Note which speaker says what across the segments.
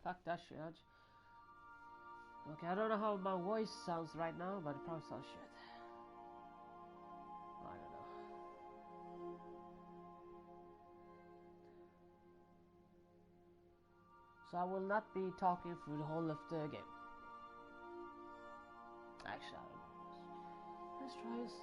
Speaker 1: Fuck that shit. Okay, I don't know how my voice sounds right now, but it probably sounds shit. I don't know. So I will not be talking through the whole of the game. Actually, I don't know. Let's try and see.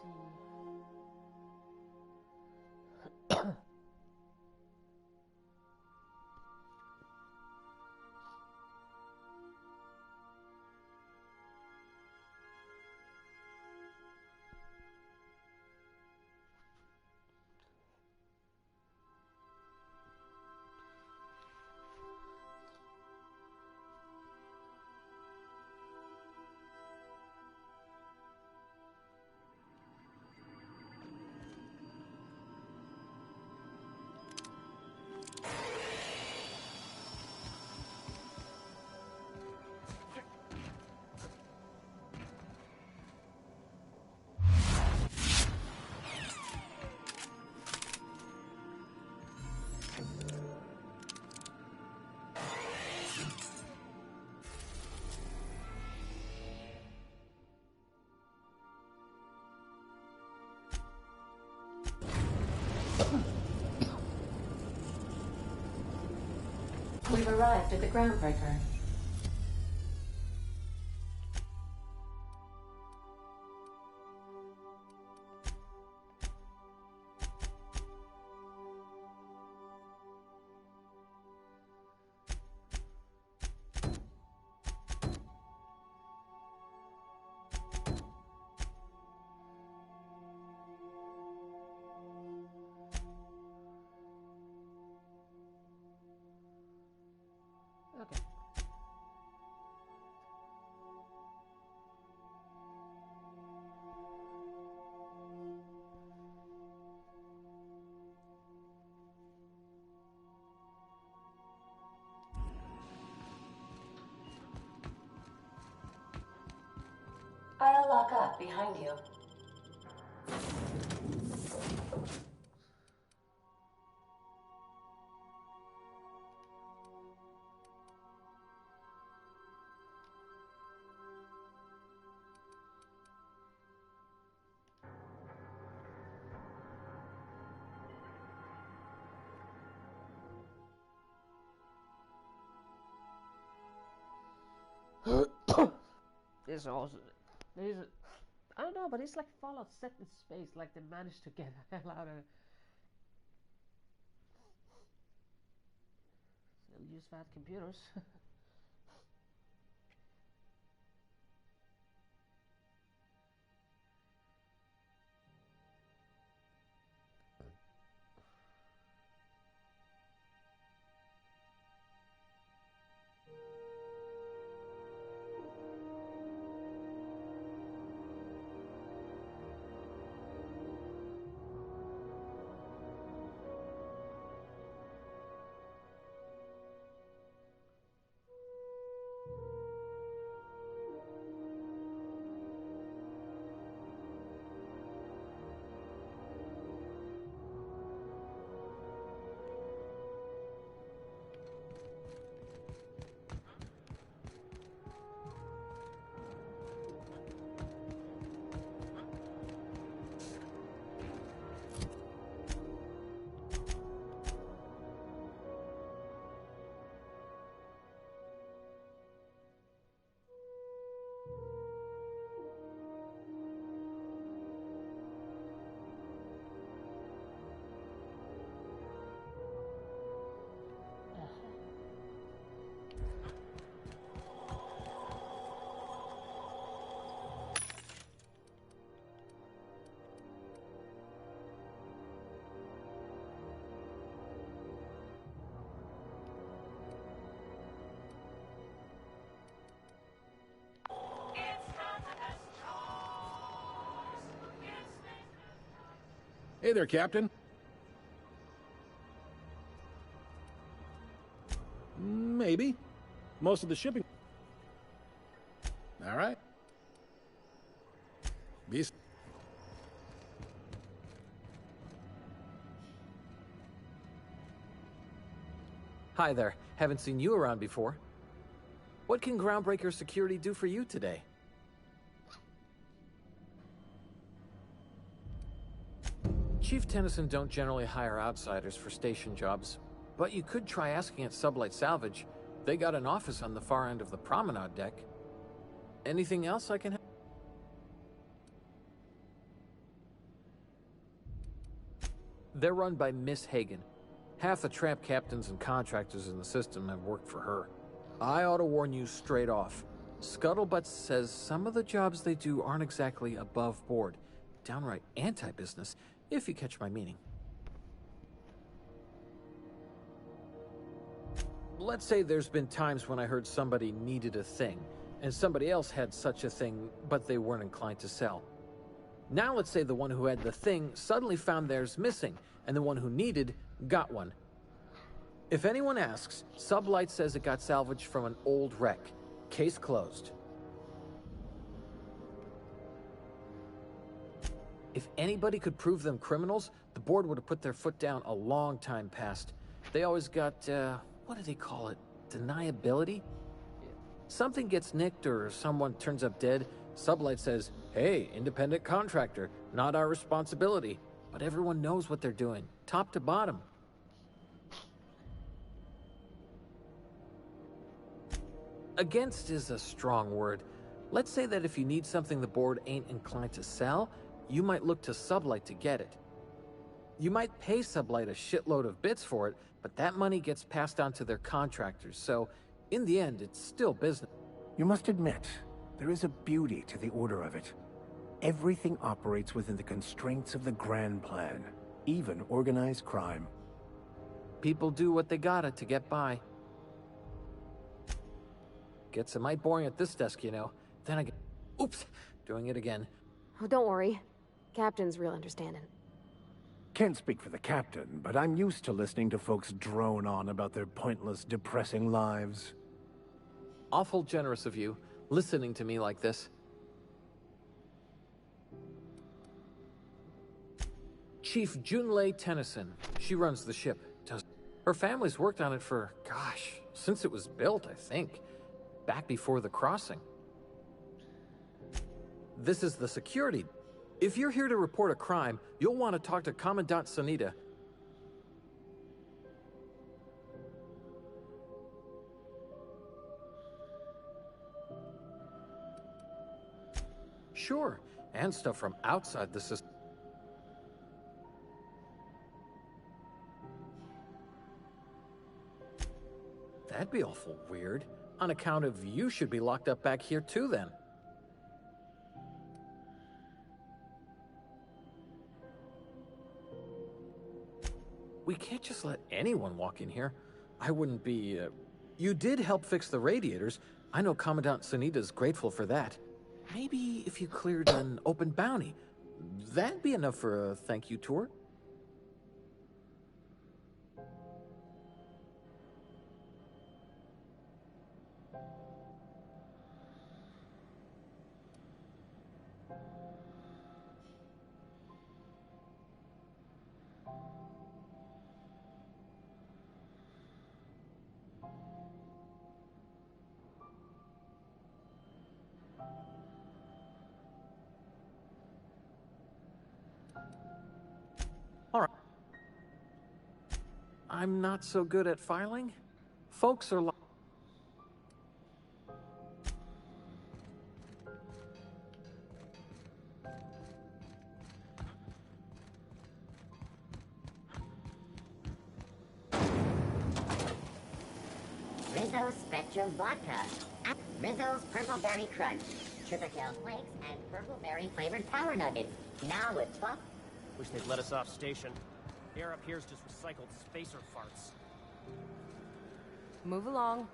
Speaker 2: We've arrived at the Groundbreaker.
Speaker 1: Okay.
Speaker 2: I'll lock up behind you.
Speaker 1: This is also. There's. I don't know, but it's like Fallout set in space. Like they managed to get the hell out of. They'll use fat computers.
Speaker 3: Hey there, Captain. Maybe. Most of the shipping... All right. Be...
Speaker 4: Hi there. Haven't seen you around before. What can Groundbreaker Security do for you today? Chief Tennyson don't generally hire outsiders for station jobs, but you could try asking at Sublight Salvage. They got an office on the far end of the promenade deck. Anything else I can help? They're run by Miss Hagen. Half the tramp captains and contractors in the system have worked for her. I ought to warn you straight off. Scuttlebutt says some of the jobs they do aren't exactly above board. Downright anti-business, if you catch my meaning. Let's say there's been times when I heard somebody needed a thing, and somebody else had such a thing, but they weren't inclined to sell. Now let's say the one who had the thing suddenly found theirs missing, and the one who needed got one. If anyone asks, Sublight says it got salvaged from an old wreck. Case closed. If anybody could prove them criminals, the board would have put their foot down a long time past. They always got, what do they call it? Deniability? Something gets nicked or someone turns up dead, Sublight says, hey, independent contractor, not our responsibility. But everyone knows what they're doing, top to bottom. Against is a strong word. Let's say that if you need something the board ain't inclined to sell, you might look to Sublight to get it. You might pay Sublight a shitload of bits for it, but that money gets passed on to their contractors, so in the end, it's still business.
Speaker 5: You must admit, there is a beauty to the order of it. Everything operates within the constraints of the grand plan, even organized crime.
Speaker 4: People do what they gotta to get by. Gets a mite boring at this desk, you know. Then I get... Oops! Doing it again.
Speaker 6: Oh, don't worry. Captain's real understanding.
Speaker 5: Can't speak for the captain, but I'm used to listening to folks drone on about their pointless, depressing lives.
Speaker 4: Awful generous of you, listening to me like this. Chief Junlei Tennyson. She runs the ship. Her family's worked on it for, gosh, since it was built, I think. Back before the crossing. This is the security. If you're here to report a crime, you'll want to talk to Commandant Sanita. Sure, and stuff from outside the system. That'd be awful weird. On account of you should be locked up back here too, then. We can't just let anyone walk in here. I wouldn't be, You did help fix the radiators. I know Commandant Sanita's grateful for that. Maybe if you cleared an open bounty. That'd be enough for a thank you tour. I'm not so good at filing. Folks are
Speaker 7: Rizzo's Spectrum Vodka, Rizzo's Purple Berry Crunch, Sugar Tail Flakes, and Purple Berry flavored Power Nuggets. Now with twelve.
Speaker 8: Wish they'd let us off station. Air up here's just recycled spacer farts.
Speaker 6: Move along.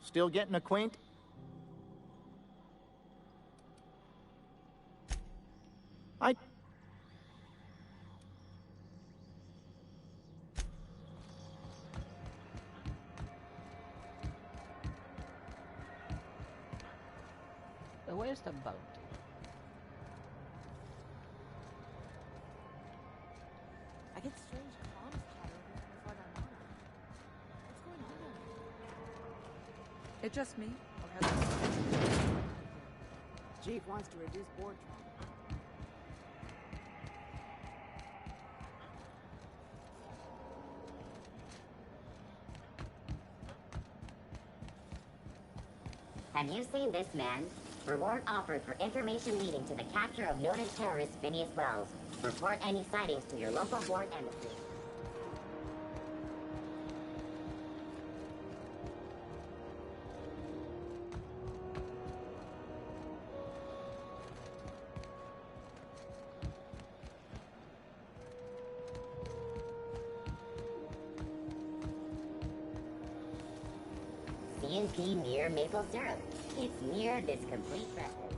Speaker 9: Still getting acquainted?
Speaker 1: Where's the bounty?
Speaker 10: It just me? Or has Chief wants to reduce board travel.
Speaker 7: Have you seen this man? Reward offered for information leading to the capture of noted terrorist Phineas Wells. Report any sightings to your local board embassy. CNP near maple syrup. It's near this complete breakfast.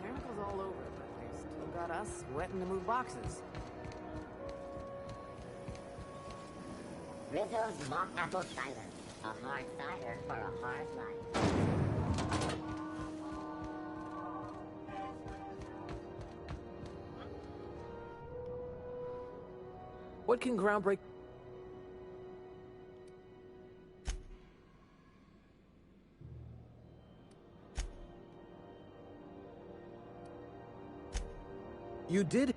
Speaker 10: Chemicals all over, but they still got us sweating to move boxes.
Speaker 7: Rizzo's mock apple cider. A hard cider for a hard life.
Speaker 4: What can Groundbreak... You did?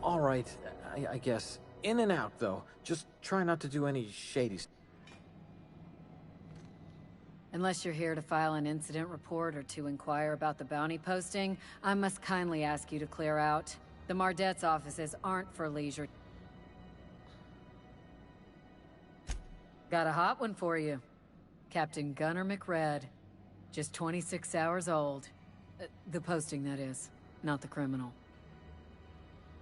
Speaker 4: All right, I guess. In and out, though. Just try not to do any shady...
Speaker 11: Unless you're here to file an incident report or to inquire about the bounty posting, I must kindly ask you to clear out. The Mardet's offices aren't for leisure. Got a hot one for you. Captain Gunnar McRed. Just 26 hours old. The posting, that is. Not the criminal.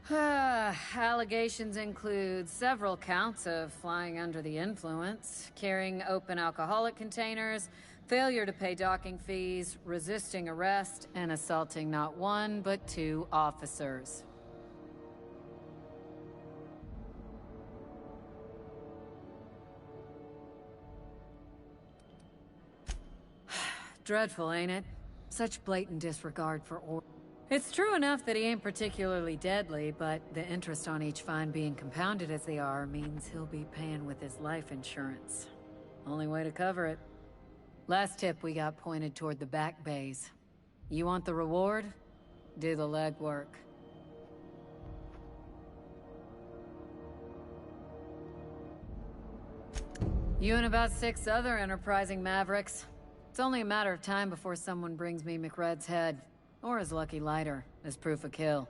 Speaker 11: Allegations include several counts of flying under the influence, carrying open alcoholic containers, failure to pay docking fees, resisting arrest, and assaulting not one, but 2 officers. Dreadful, ain't it? Such blatant disregard for order. It's true enough that he ain't particularly deadly, but the interest on each fine being compounded as they are means he'll be paying with his life insurance. Only way to cover it. Last tip we got pointed toward the back bays. You want the reward? Do the legwork. You and about 6 other enterprising mavericks. It's only a matter of time before someone brings me McRed's head, or his lucky lighter, as proof of kill.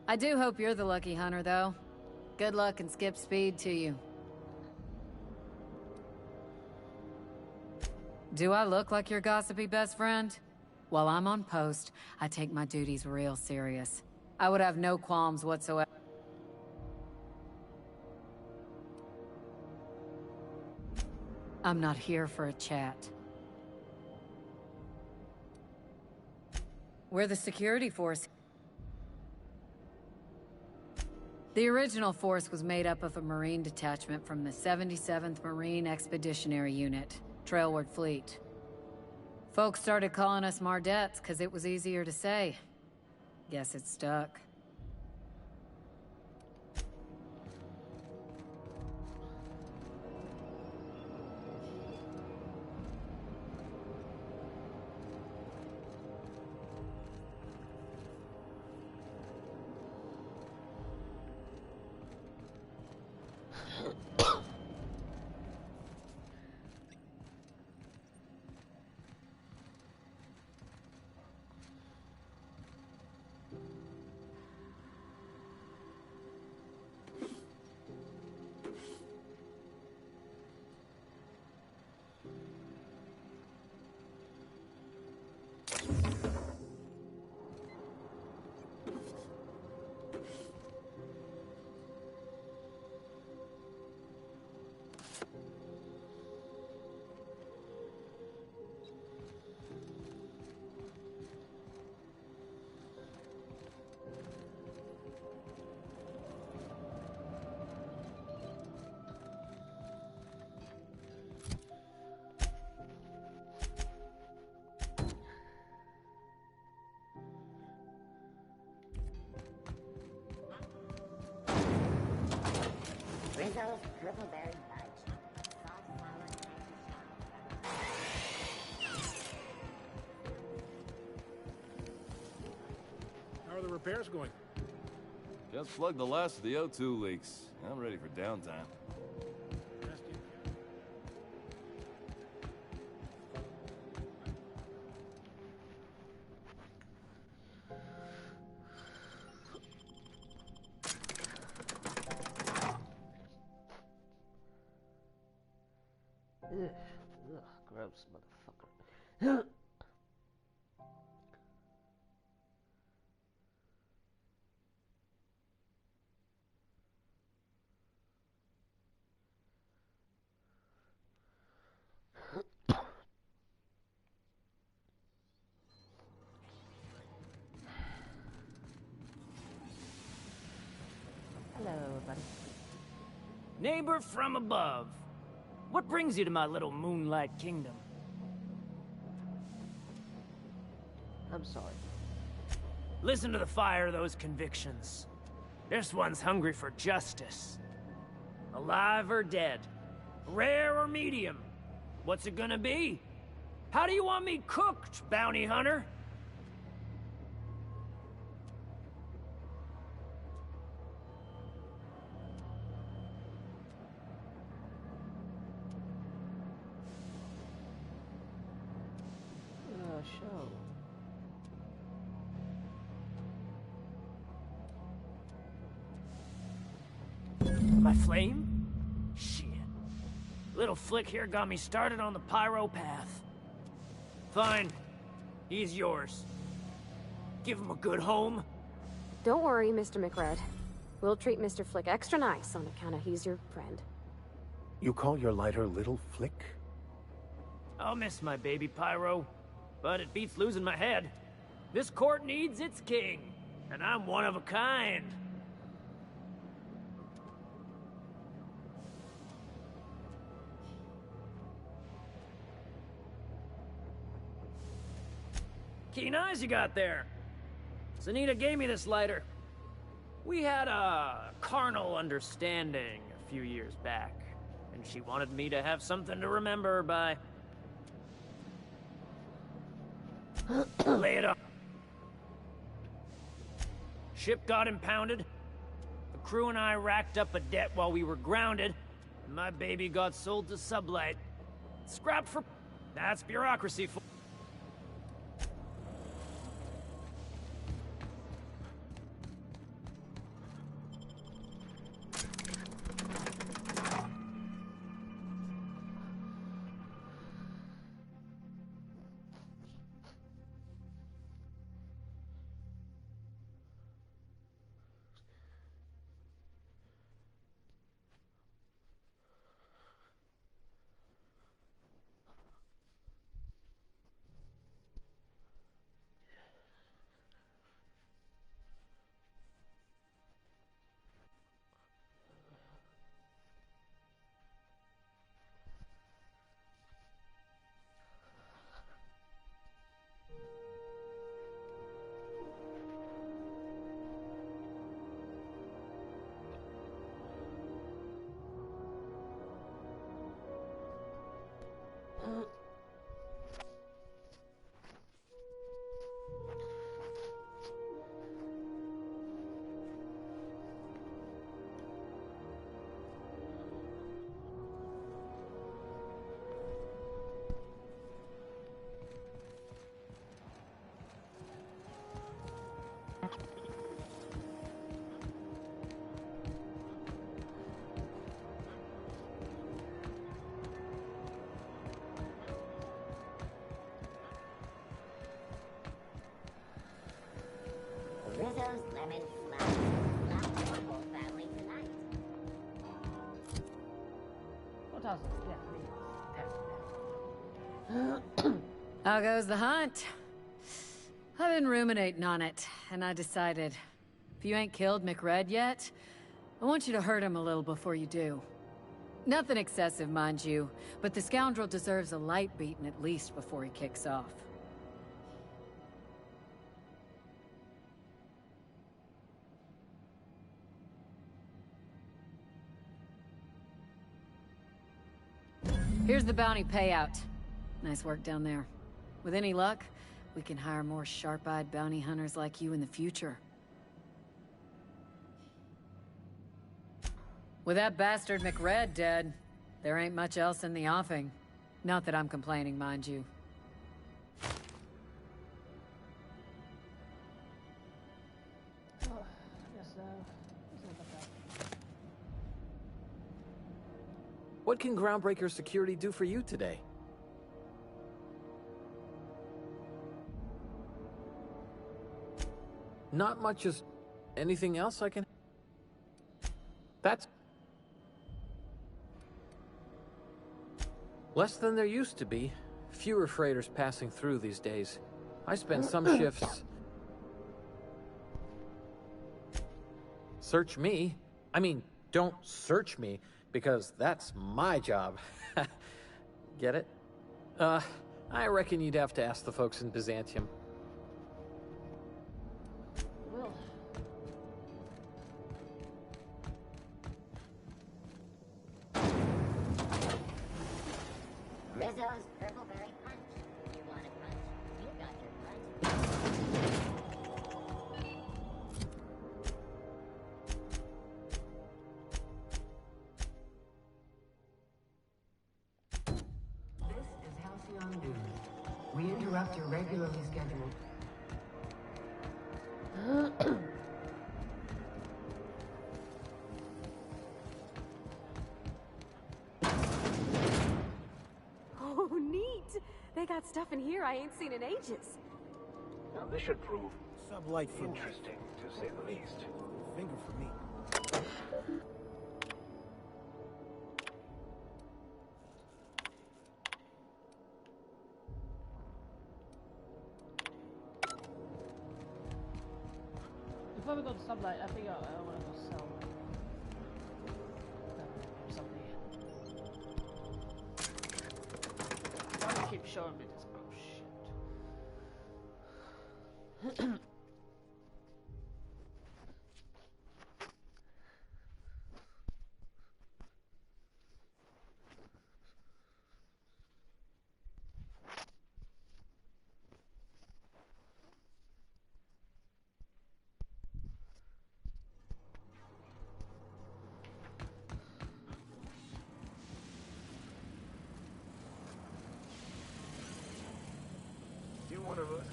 Speaker 11: I do hope you're the lucky hunter, though. Good luck and skip speed to you. Do I look like your gossipy best friend? While I'm on post, I take my duties real serious. I would have no qualms whatsoever. I'm not here for a chat. We're the security force. The original force was made up of a Marine detachment from the 77th Marine Expeditionary Unit, Trailward Fleet. Folks started calling us Mardets because it was easier to say. Guess it stuck.
Speaker 7: Rizzo's Purple Berry Fudge. Soft, sour,
Speaker 3: How are the repairs going?
Speaker 12: Just plugged the last of the O2 leaks. I'm ready for downtime.
Speaker 1: Ugh, gross motherfucker. Hello, buddy.
Speaker 13: Neighbor from above. What brings you to my little moonlight kingdom?
Speaker 1: I'm sorry.
Speaker 13: Listen to the fire of those convictions. This one's hungry for justice. Alive or dead? Rare or medium? What's it gonna be? How do you want me cooked, bounty hunter?
Speaker 1: Show.
Speaker 13: My flame? Shit. Little Flick here got me started on the pyro path. Fine. He's yours. Give him a good home.
Speaker 6: Don't worry, Mr. McRed. We'll treat Mr. Flick extra nice on account of he's your friend.
Speaker 5: You call your lighter Little Flick?
Speaker 13: I'll miss my baby pyro. But it beats losing my head. This court needs its king, and I'm one of a kind. Keen eyes you got there. Zanita gave me this lighter. We had a carnal understanding a few years back, and she wanted me to have something to remember her by. Lay it up. Ship got impounded. The crew and I racked up a debt while we were grounded. And my baby got sold to Sublight. Scrapped for... That's bureaucracy for...
Speaker 7: Rizzo's Lemon Flower. Flower for the whole family tonight.
Speaker 1: What else? Yeah,
Speaker 11: How goes the hunt? I've been ruminating on it, and I decided, if you ain't killed McRed yet, I want you to hurt him a little before you do. Nothing excessive, mind you, but the scoundrel deserves a light beating at least before he kicks off. Here's the bounty payout. Nice work down there. With any luck, we can hire more sharp-eyed bounty hunters like you in the future. With that bastard McRed dead, there ain't much else in the offing. Not that I'm complaining, mind you.
Speaker 4: What can Groundbreaker Security do for you today? Not much. Is anything else I can... That's... less than there used to be. Fewer freighters passing through these days. I spend some shifts... Search me? I mean, don't search me, because that's my job. Get it? I reckon you'd have to ask the folks in Byzantium.
Speaker 1: Well.
Speaker 7: Rizzo's Purple Berry Punch. You want a punch? You got your punch.
Speaker 14: This is Halcyon News. We interrupt your regularly scheduled...
Speaker 6: Oh, neat! They got stuff in here I ain't seen in ages.
Speaker 5: Now this should prove
Speaker 3: Sublight for
Speaker 5: interesting, to say the least.
Speaker 3: finger for me.
Speaker 1: Before we go to Sublight, I think I want to go sell something. Why do you keep showing me this? Oh shit.
Speaker 5: You one of us?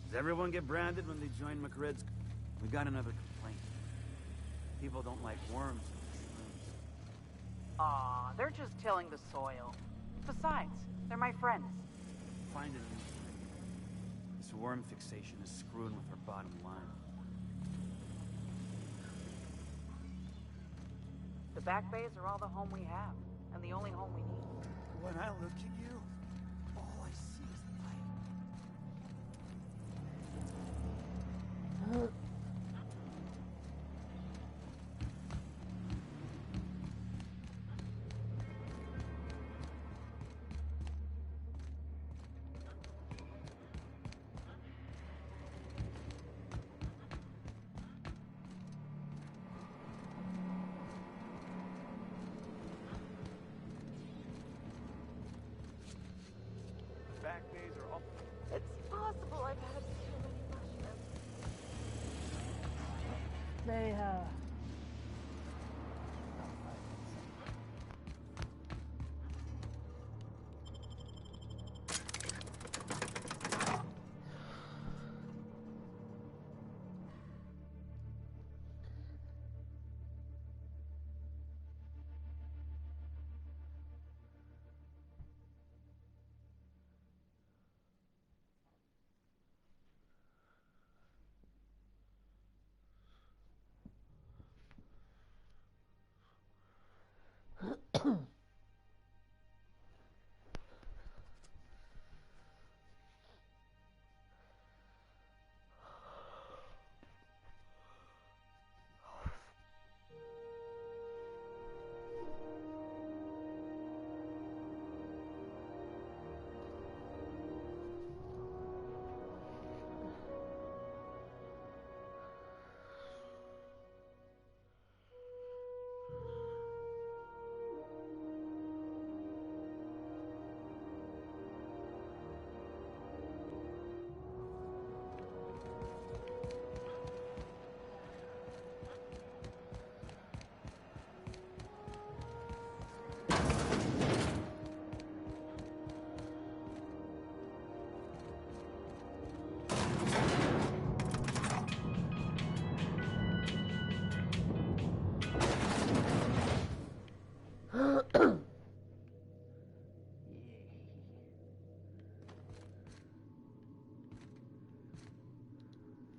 Speaker 10: Does everyone get branded when they join McRed's? We got another complaint. People don't like worms in shrooms.
Speaker 15: Aw, they're just tilling the soil. Besides, they're my friends.
Speaker 10: Find it in this worm fixation is screwing with our bottom line.
Speaker 15: The back bays are all the home we have, and the only home we need.
Speaker 10: When I look at you, all I see is life.
Speaker 5: Back days are all...
Speaker 6: It's possible I've had too many mushrooms.
Speaker 1: They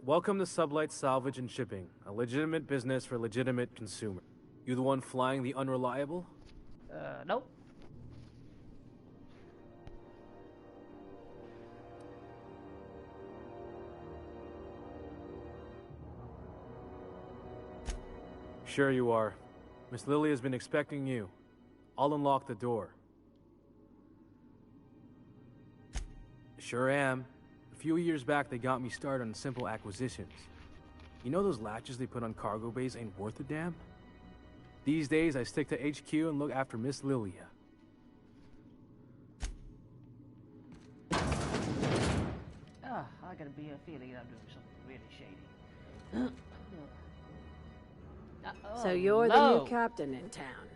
Speaker 16: Welcome to Sublight Salvage and Shipping, a legitimate business for legitimate consumer. You the one flying the Unreliable?
Speaker 1: Nope.
Speaker 16: Sure you are. Miss Lily has been expecting you. I'll unlock the door. Sure am. A few years back, they got me started on simple acquisitions. You know those latches they put on cargo bays ain't worth a damn? These days, I stick to HQ and look after Miss Lilia.
Speaker 1: I got a feeling I'm doing something really shady.
Speaker 17: So you're the new captain in town.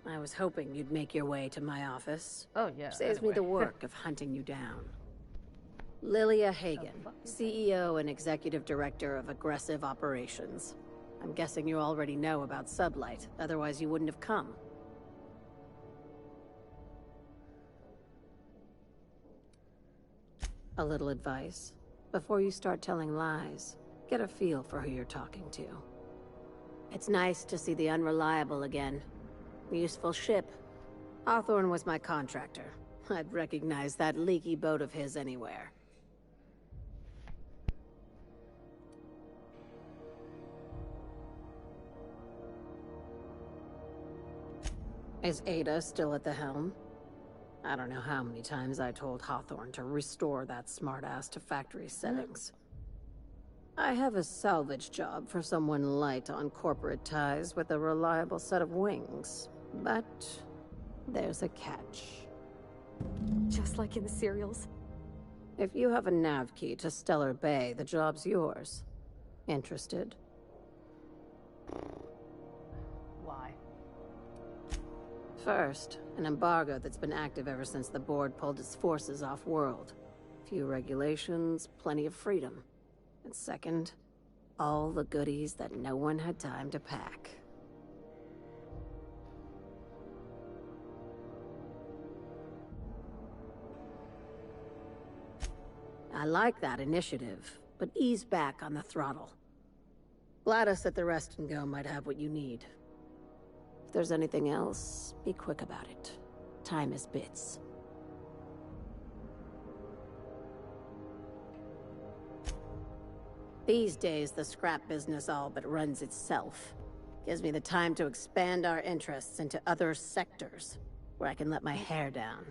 Speaker 17: I was hoping you'd make your way to my office.
Speaker 1: Oh, yeah.
Speaker 17: Saves me the work of hunting you down. Lilia Hagen, CEO and Executive Director of Aggressive Operations. I'm guessing you already know about Sublight, otherwise you wouldn't have come. A little advice. Before you start telling lies, get a feel for who you're talking to. It's nice to see the Unreliable again. Useful ship. Hawthorne was my contractor. I'd recognize that leaky boat of his anywhere. Is Ada still at the helm? I don't know how many times I told Hawthorne to restore that smartass to factory settings. I have a salvage job for someone light on corporate ties with a reliable set of wings. But there's a catch.
Speaker 6: Just like in the serials?
Speaker 17: If you have a nav key to Stellar Bay, the job's yours. Interested?
Speaker 1: Why?
Speaker 17: First, an embargo that's been active ever since the board pulled its forces off-world. Few regulations, plenty of freedom. And second, all the goodies that no one had time to pack. I like that initiative, but ease back on the throttle. Gladys at the Rest and Go might have what you need. If there's anything else, be quick about it. Time is bits. These days, the scrap business all but runs itself. Gives me the time to expand our interests into other sectors, where I can let my hair down.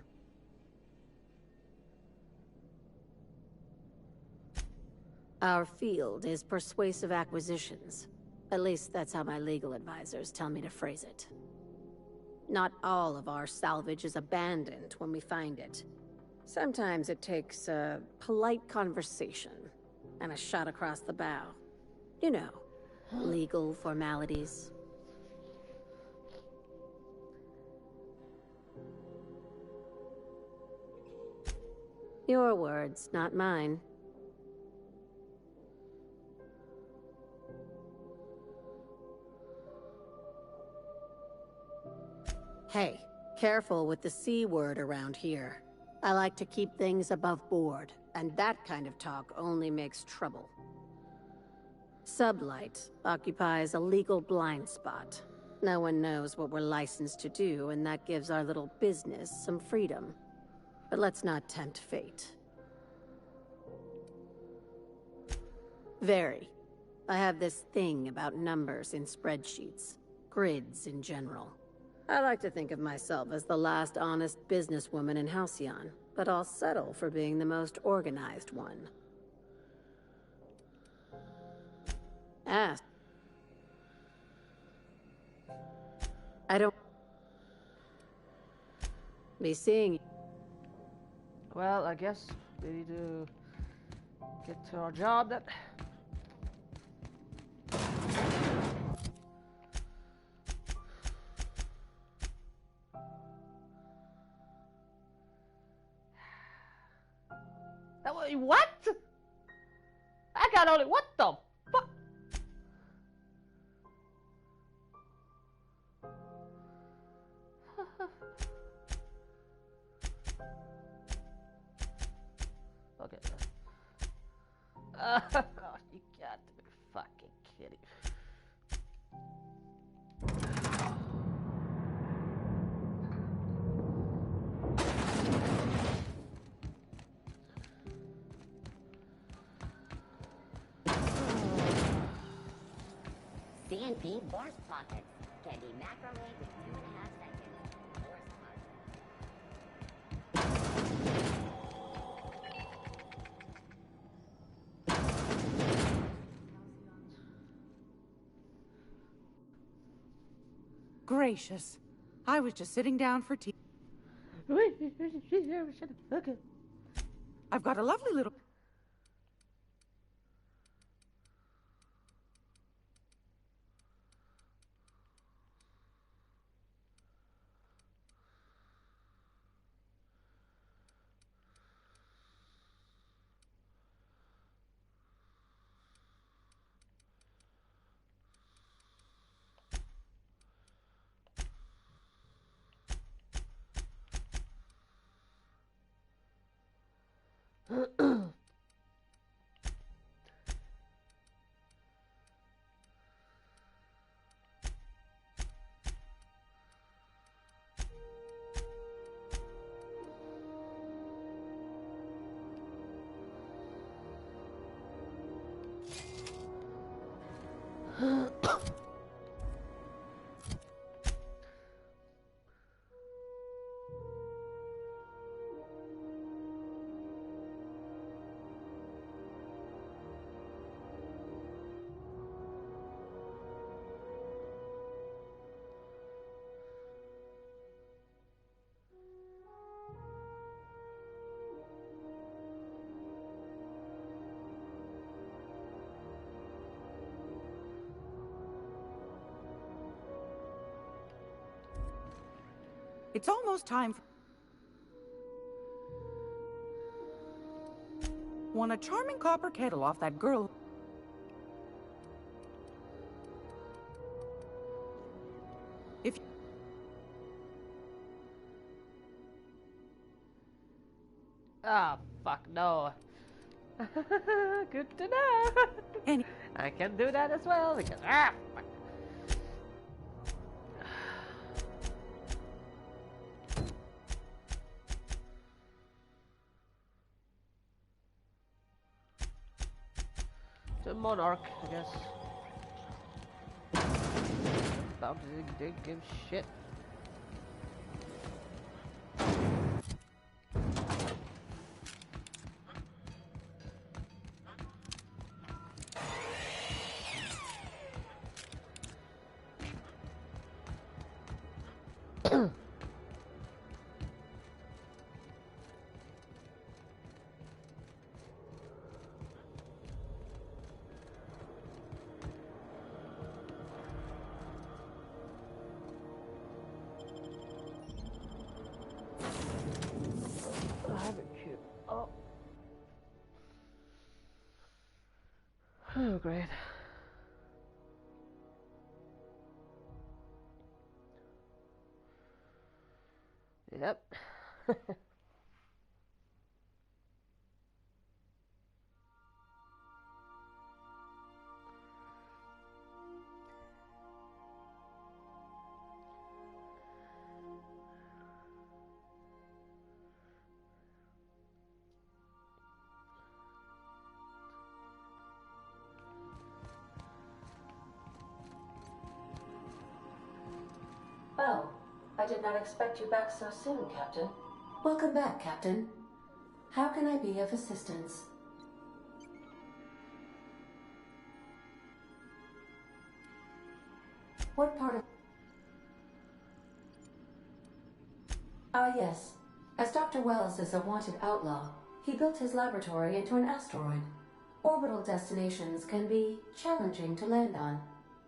Speaker 17: Our field is persuasive acquisitions. At least that's how my legal advisors tell me to phrase it. Not all of our salvage is abandoned when we find it. Sometimes it takes a polite conversation and a shot across the bow. You know, legal formalities. Your words, not mine. Hey, careful with the C word around here. I like to keep things above board, and that kind of talk only makes trouble. Sublight occupies a legal blind spot. No one knows what we're licensed to do, and that gives our little business some freedom. But let's not tempt fate. Very. I have this thing about numbers in spreadsheets. Grids in general. I like to think of myself as the last honest businesswoman in Halcyon, but I'll settle for being the most organized one. Ask. I don't... be seeing you.
Speaker 1: Well, I guess we need to get to our job then. What? I got only... What the fuck? Okay. Oh, you got
Speaker 7: DNP Force Pockets. Can be macrowave in 2.5 seconds. Force
Speaker 15: Gracious. I was just sitting down for tea.
Speaker 1: Okay.
Speaker 15: I've got a lovely little... It's almost time for... Want a charming copper kettle off that girl. If...
Speaker 1: Ah, fuck no. Good to know. I can do that as well because fuck. The monarch, I guess. Dog didn't give shit. Oh, great. Yep.
Speaker 2: Oh, I did not expect you back so soon, Captain. Welcome back, Captain. How can I be of assistance? What part of... Ah, yes. As Dr. Wells is a wanted outlaw, he built his laboratory into an asteroid. Orbital destinations can be challenging to land on.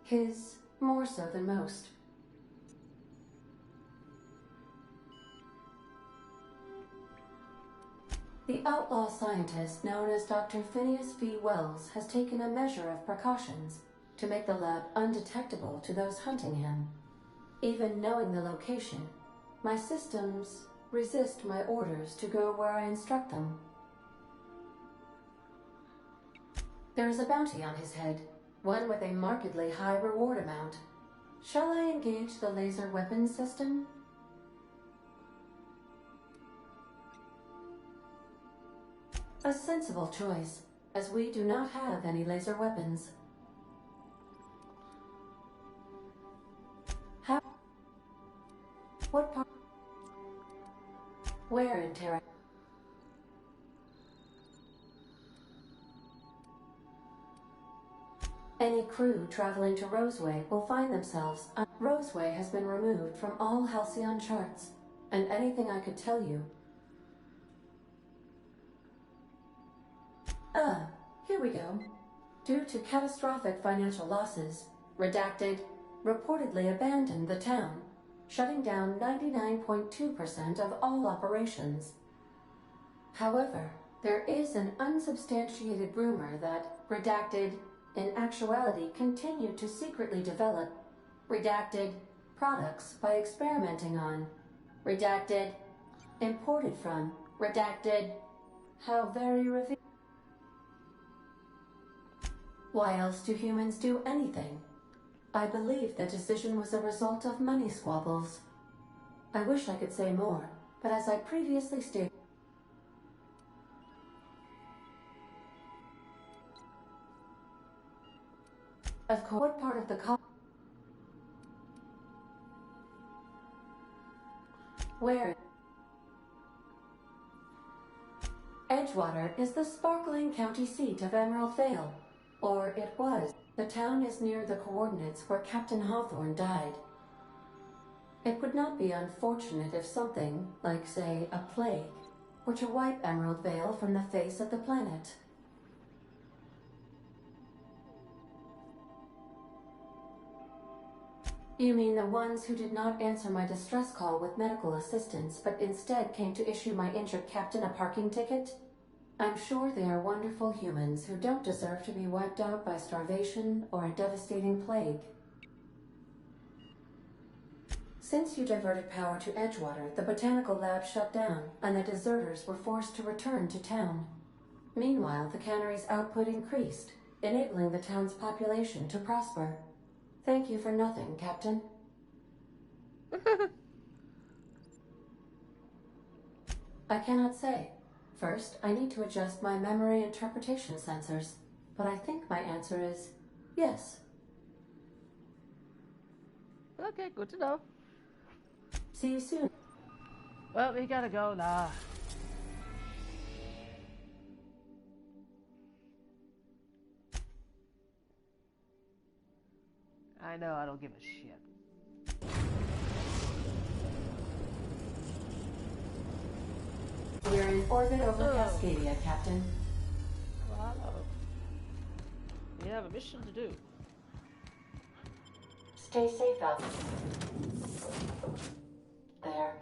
Speaker 2: His more so than most. The outlaw scientist known as Dr. Phineas V. Wells has taken a measure of precautions to make the lab undetectable to those hunting him. Even knowing the location, my systems resist my orders to go where I instruct them. There is a bounty on his head, one with a markedly high reward amount. Shall I engage the laser weapons system? A sensible choice, as we do not have any laser weapons. What part? Where in Terra? Any crew traveling to Roseway will find themselves. Roseway has been removed from all Halcyon charts, and anything I could tell you. Here we go. Due to catastrophic financial losses, Redacted reportedly abandoned the town, shutting down 99.2% of all operations. However, there is an unsubstantiated rumor that Redacted, in actuality, continued to secretly develop Redacted products by experimenting on Redacted, imported from Redacted. How very revealing. Why else do humans do anything? I believe the decision was a result of money squabbles. I wish I could say more, but as I previously stated, of course, what part of the where? Edgewater is the sparkling county seat of Emerald Vale. Or it was. The town is near the coordinates where Captain Hawthorne died. It would not be unfortunate if something, like say, a plague, were to wipe Emerald Vale from the face of the planet. You mean the ones who did not answer my distress call with medical assistance, but instead came to issue my injured captain a parking ticket? I'm sure they are wonderful humans who don't deserve to be wiped out by starvation or a devastating plague. Since you diverted power to Edgewater, the botanical lab shut down, and the deserters were forced to return to town. Meanwhile, the cannery's output increased, enabling the town's population to prosper. Thank you for nothing, Captain. I cannot say. First, I need to adjust my memory interpretation sensors, but I think my answer is yes.
Speaker 1: Okay, good to know.
Speaker 2: See you soon.
Speaker 1: Well, we gotta go now. I know I don't give a shit.
Speaker 2: We're in orbit over Cascadia, Captain.
Speaker 1: Well, hello. We have a mission to do.
Speaker 2: Stay safe out there.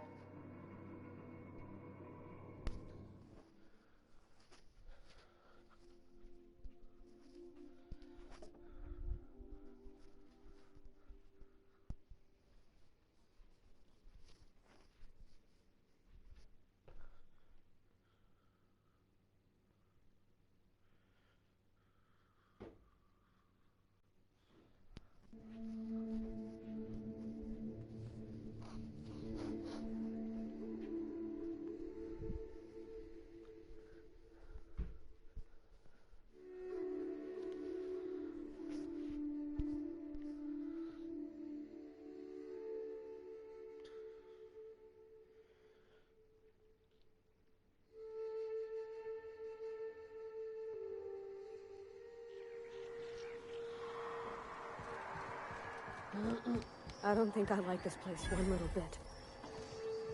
Speaker 6: I don't think I like this place one little bit.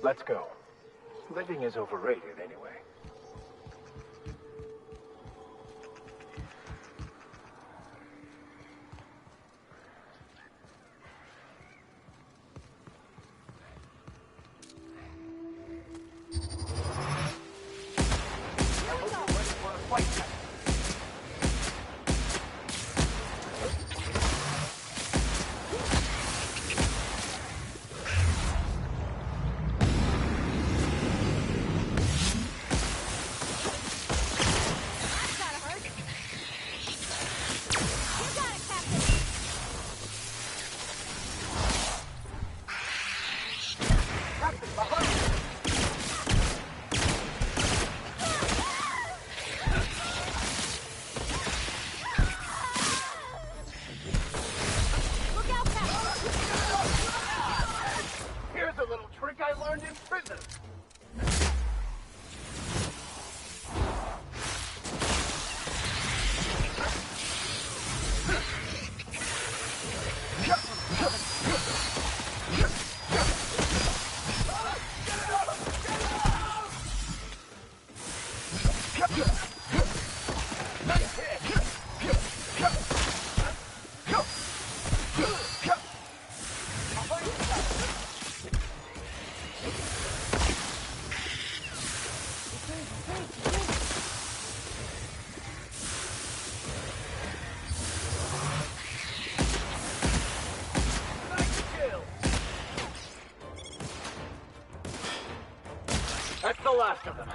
Speaker 5: Let's go. Living is overrated anyway.
Speaker 18: That's the last of them.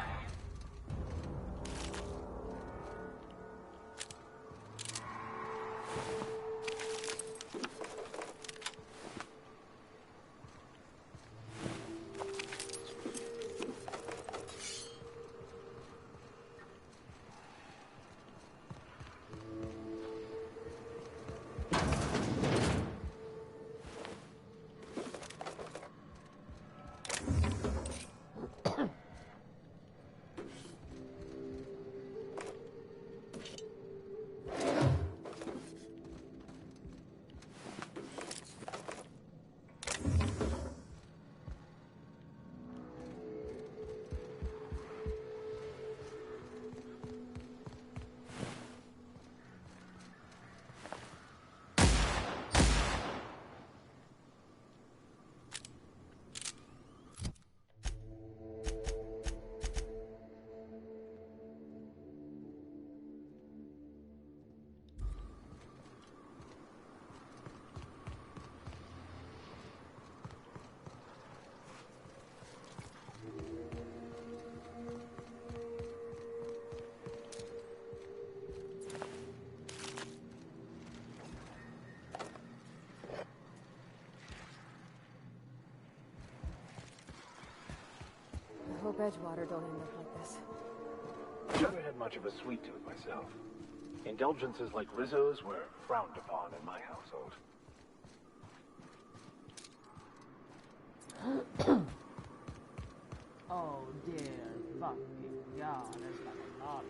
Speaker 6: I hope Edgewater don't end up like this.
Speaker 5: Never had much of a sweet tooth myself. Indulgences like Rizzo's were frowned upon in my household.
Speaker 1: Oh dear fucking god, there's like a lot.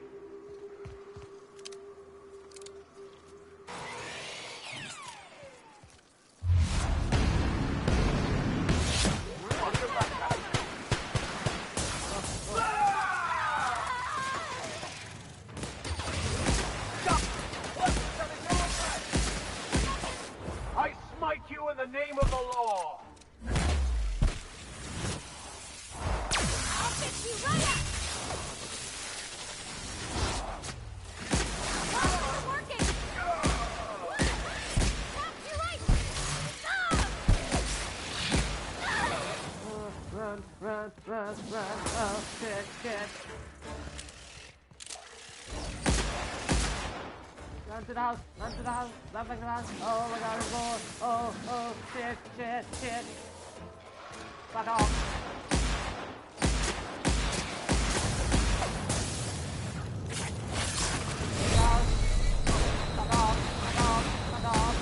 Speaker 18: I smite you in the name of the law!
Speaker 19: I'll fix you right up! It's working! You're right!
Speaker 1: Run, run, run, run, oh shit, shit. Run to the house, run to the house, run back to the house. Oh my god, it's more. Oh, oh, shit, shit, shit. Fuck off. Fuck off, fuck off, fuck off.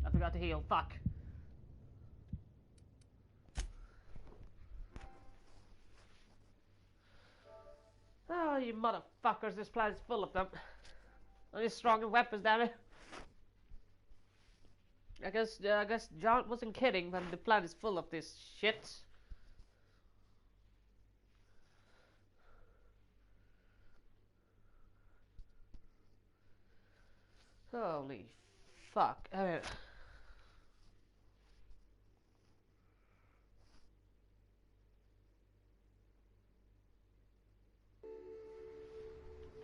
Speaker 1: I forgot to heal, fuck. Oh, you motherfuckers, this planet's full of them. Only stronger weapons, damn it. I guess John wasn't kidding when the planet is full of this shit. Holy fuck. I mean,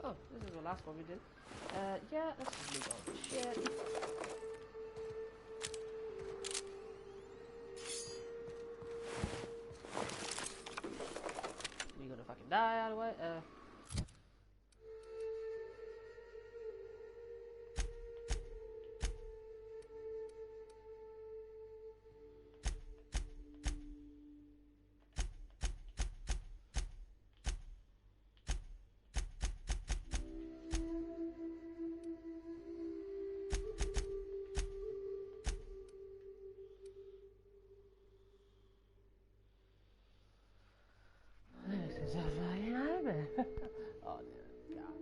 Speaker 1: oh, this is the last one we did. Yeah, let's just move on. Shit. You're gonna fucking die out of the way. Oh dear God.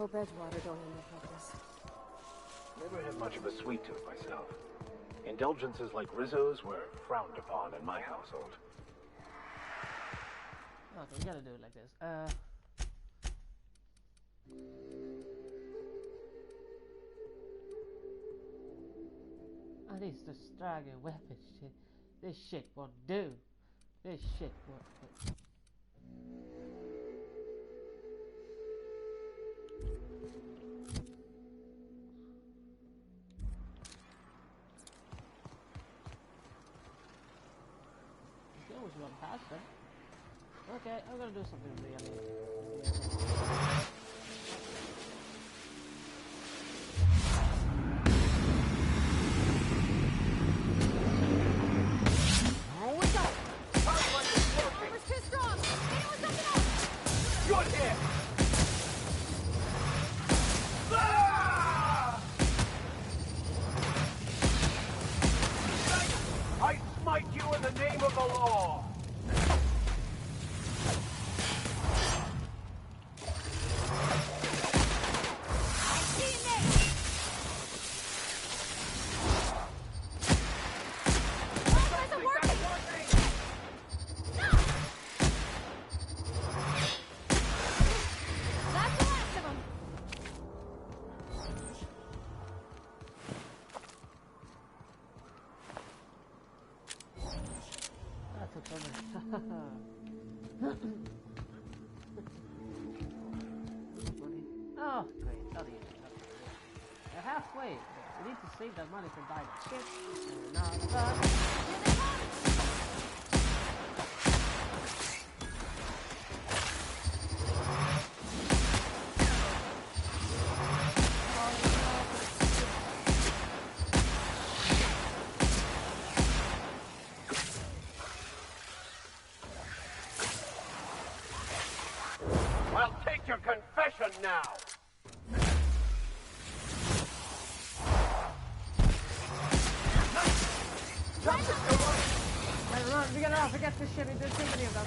Speaker 6: hope Edgewater don't end up like this.
Speaker 5: Never had much of a sweet tooth myself. Indulgences like Rizzo's were frowned upon in my household.
Speaker 1: Okay, we gotta do it like this. Oh, these distracting weapon shit. This shit won't do. This shit won't do. You always run past them. Okay, I'm gonna do something really.
Speaker 18: I smite you in the name of the law!
Speaker 1: Oh, great. Oh, they're halfway. We need to save that money for buying shit.
Speaker 18: I'll take your confession now!
Speaker 1: Run, we gotta forget this shit. There's too many of them.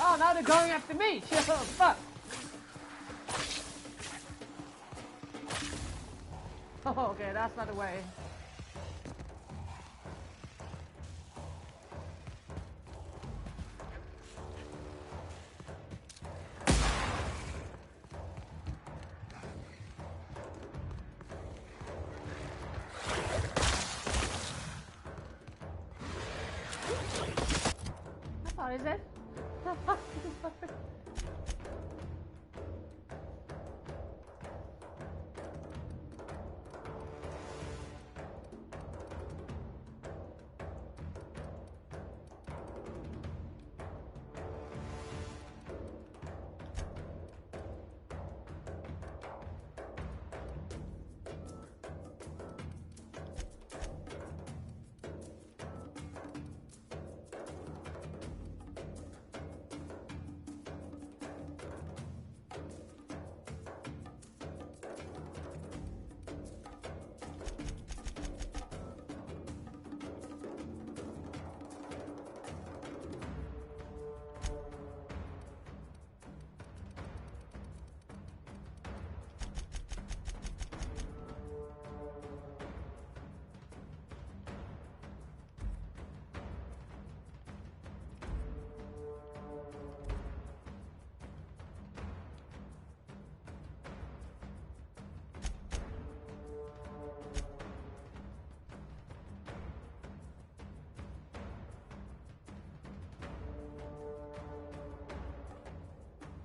Speaker 1: Oh, now they're going after me! Shit, oh, fuck! Oh, okay, that's not the way. How far is it? How far is it?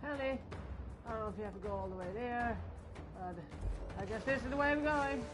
Speaker 1: Honey, I don't know if you have to go all the way there, but I guess this is the way I'm going.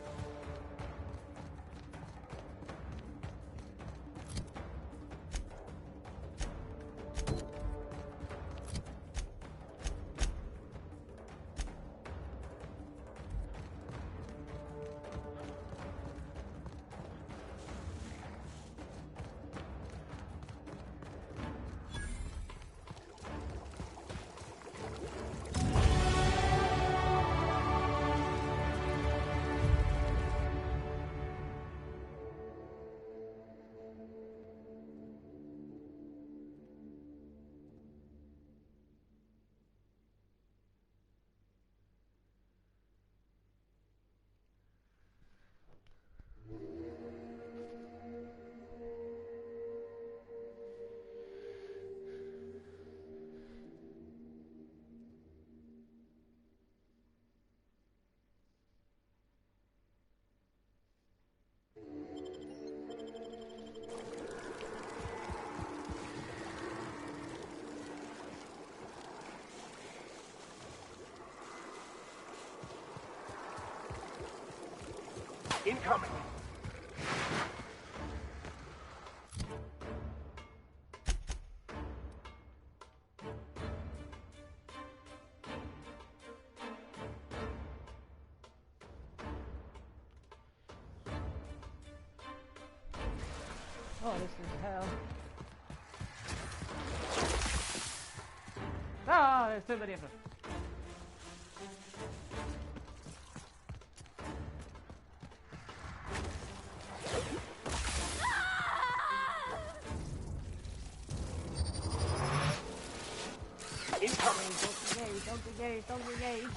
Speaker 18: Incoming!
Speaker 1: Oh, this is hell. Ah, there's too many of them.
Speaker 18: Incoming!
Speaker 1: Don't engage, don't engage.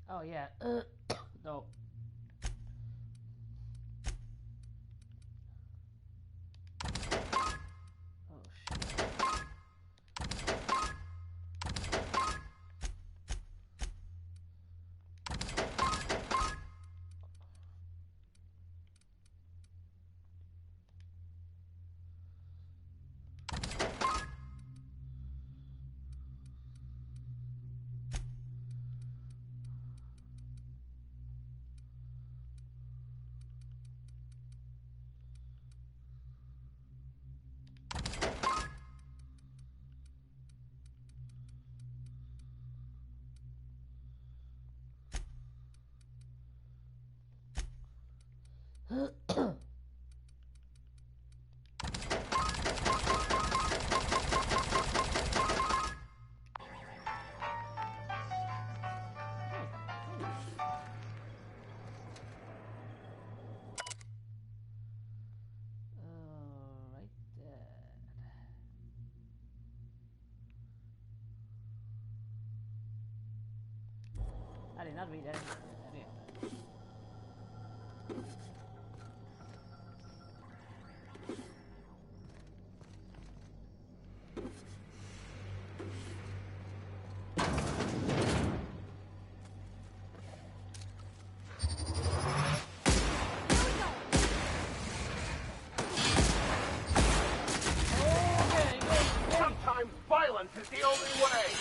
Speaker 1: Oh yeah. No. Oh shit. I did not read that.
Speaker 18: Sometimes violence is the only way!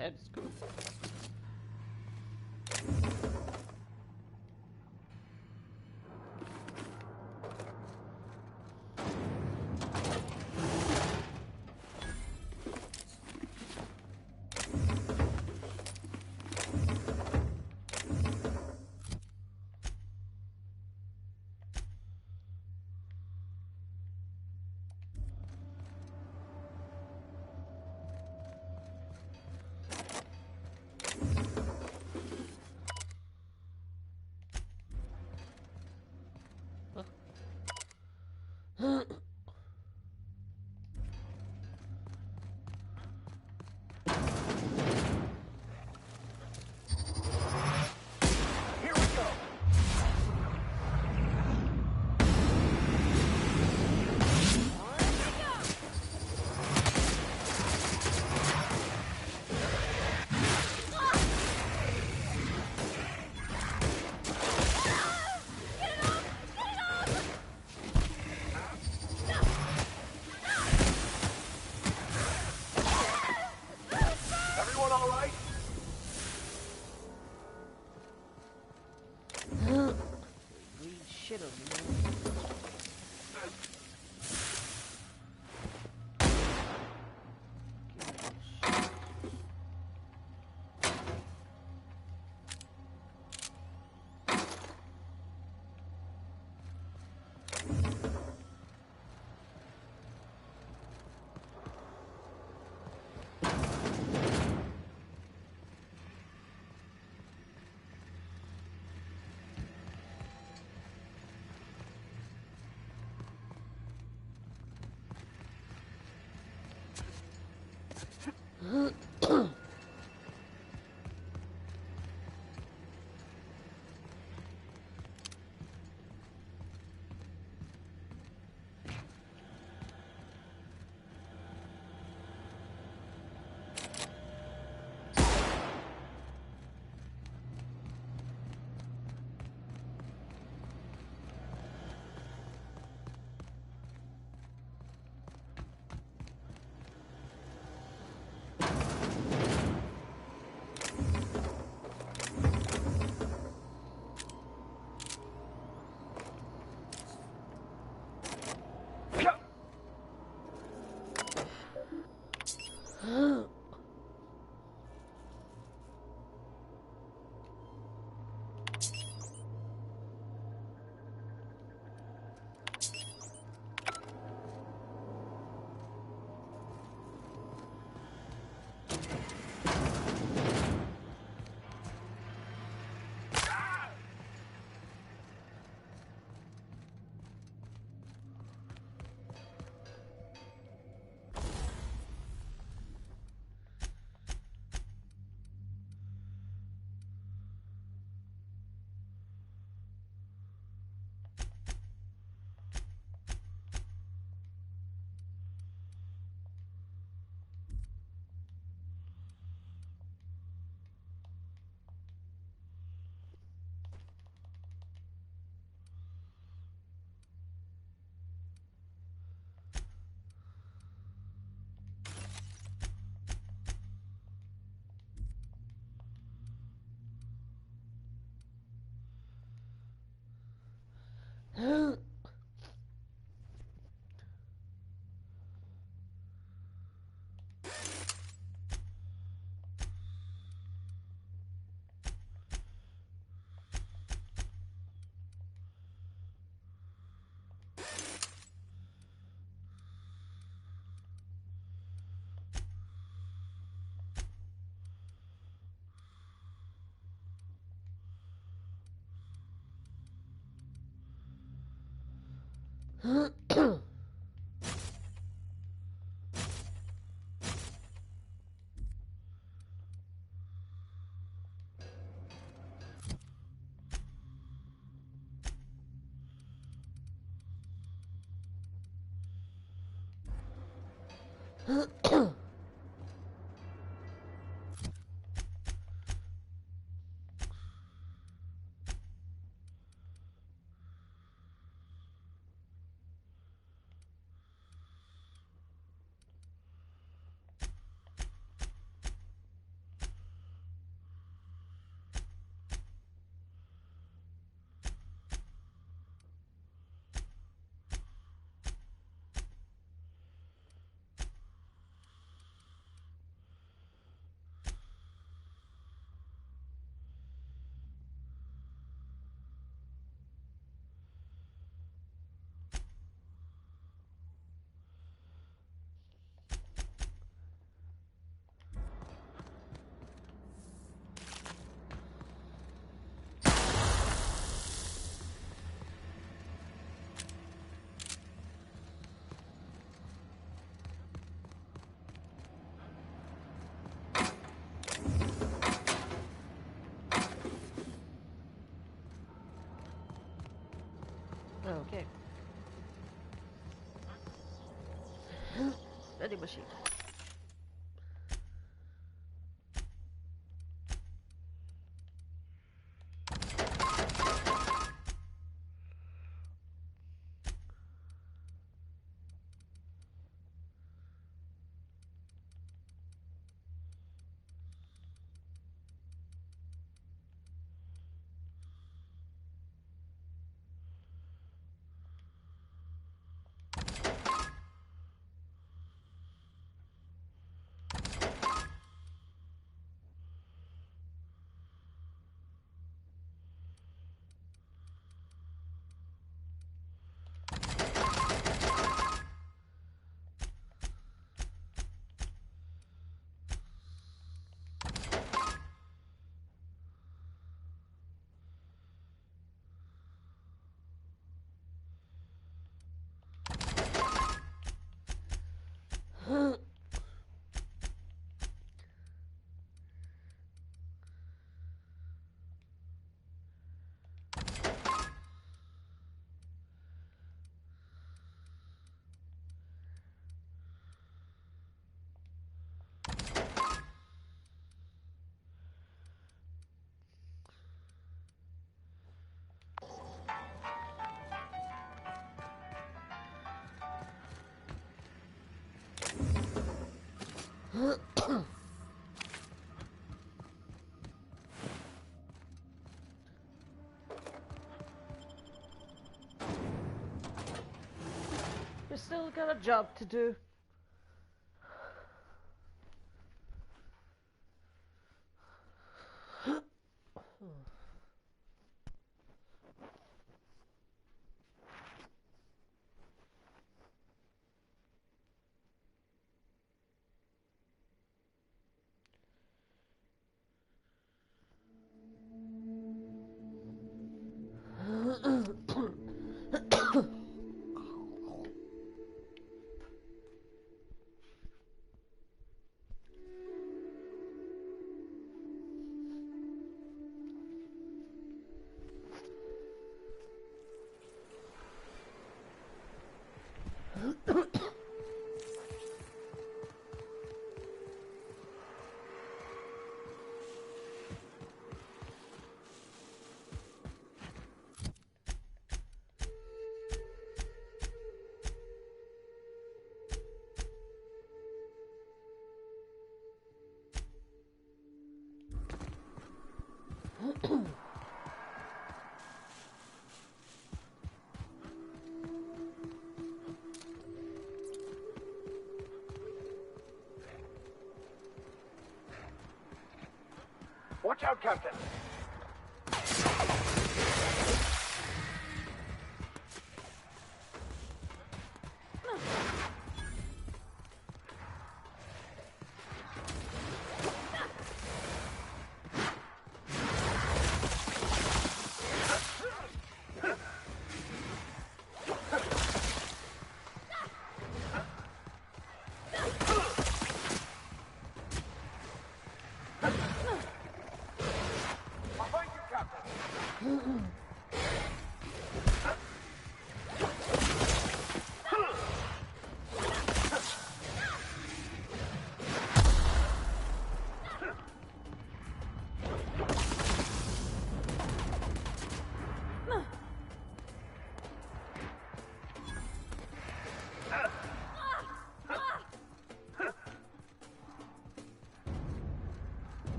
Speaker 1: head is cool.
Speaker 18: Everyone all right?
Speaker 1: Green shit over here. vending machine. We still got a job to do.
Speaker 18: Watch out, Captain.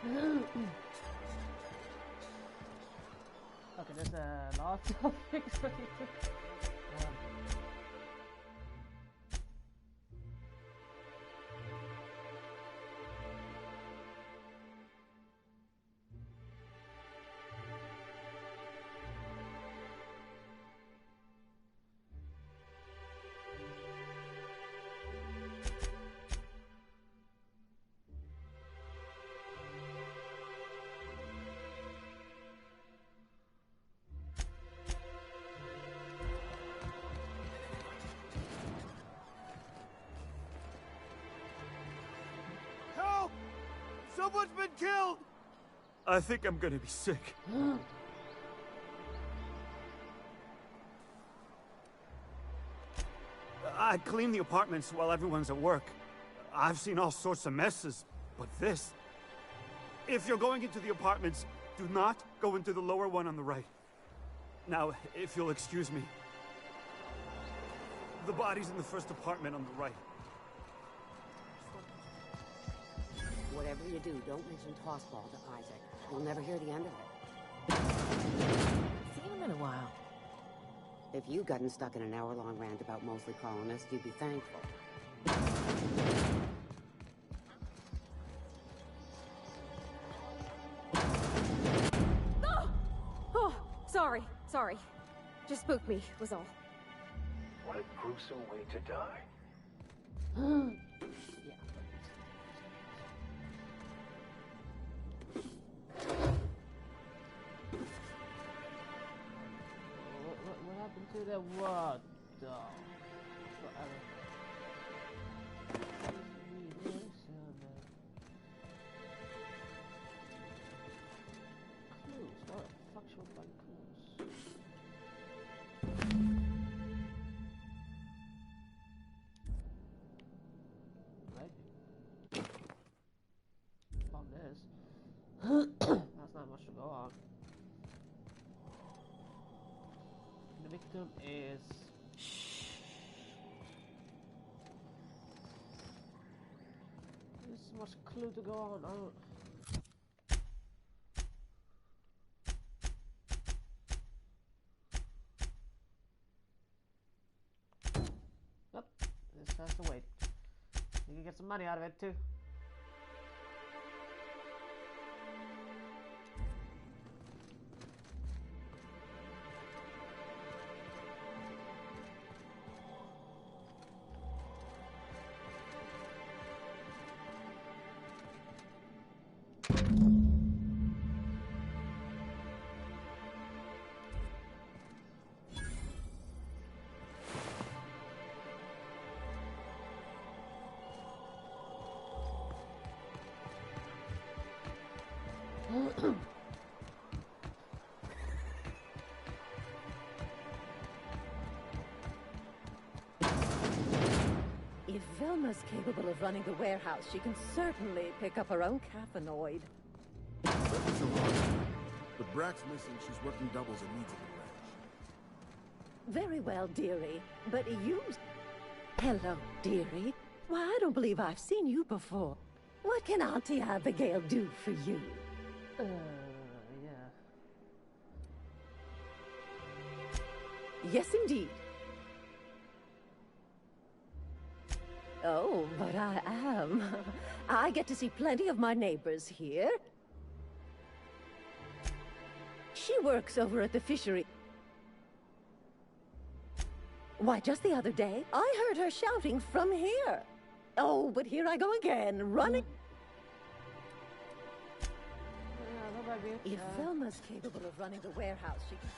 Speaker 1: Okay, there's a lot of things for you to...
Speaker 10: Help! Someone's been killed! I think I'm gonna be sick. I clean the apartments while everyone's at work. I've seen all sorts of messes, but this... If you're going into the apartments, do not go into the lower one on the right. Now, if you'll excuse me. The body's in the first apartment on the right.
Speaker 20: Whatever you do, don't mention tossball to Isaac. We'll never hear the end of it.
Speaker 15: See him in a while.
Speaker 20: If you'd gotten stuck in an hour-long rant about Mosley colonists, you'd be thankful.
Speaker 6: Oh! Oh, sorry. Just spooked me, was all.
Speaker 18: What a gruesome way to die.
Speaker 1: What happened to the what? Clues. What the fuck should I find clues? Right. Found this. That's not much to go on. The victim is... There's so much clue to go on. I don't... Nope. This has to wait. You can get some money out of it too.
Speaker 21: If Velma's capable of running the warehouse, she can certainly pick up her own caffeinoid.
Speaker 22: Something's so hard. But Brack's missing, she's working doubles and needs a new ranch.
Speaker 21: Very well, dearie. But you... Hello, dearie. Why, I don't believe I've seen you before. What can Auntie Abigail do for you?
Speaker 1: Yeah.
Speaker 21: Yes, indeed. Oh, but I am. I get to see plenty of my neighbors here. She works over at the fishery. Why, just the other day, I heard her shouting from here. Oh, but here I go again, running. If Velma's capable of running the warehouse, she can...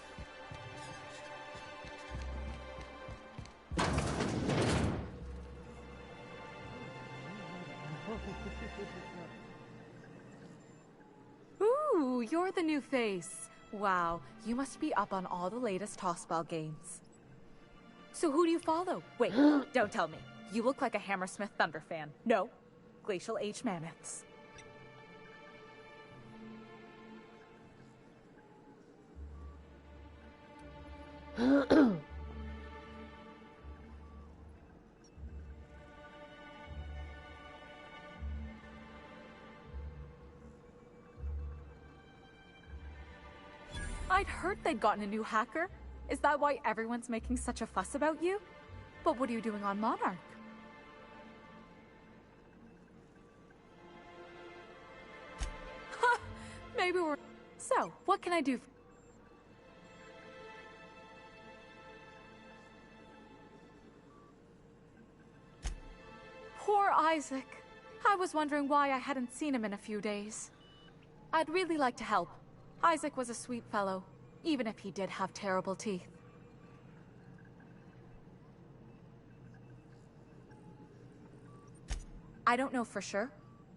Speaker 15: Ooh, you're the new face. Wow, you must be up on all the latest tossball games. So who do you follow? Wait, don't tell me. You look like a Hammersmith Thunder fan. No, Glacial Age Mammoths. I'd heard they'd gotten a new hacker. Is that why everyone's making such a fuss about you? But what are you doing on Monarch? Maybe we're... So, what can I do? Poor Isaac. I was wondering why I hadn't seen him in a few days. I'd really like to help. Isaac was a sweet fellow, even if he did have terrible teeth. I don't know for sure,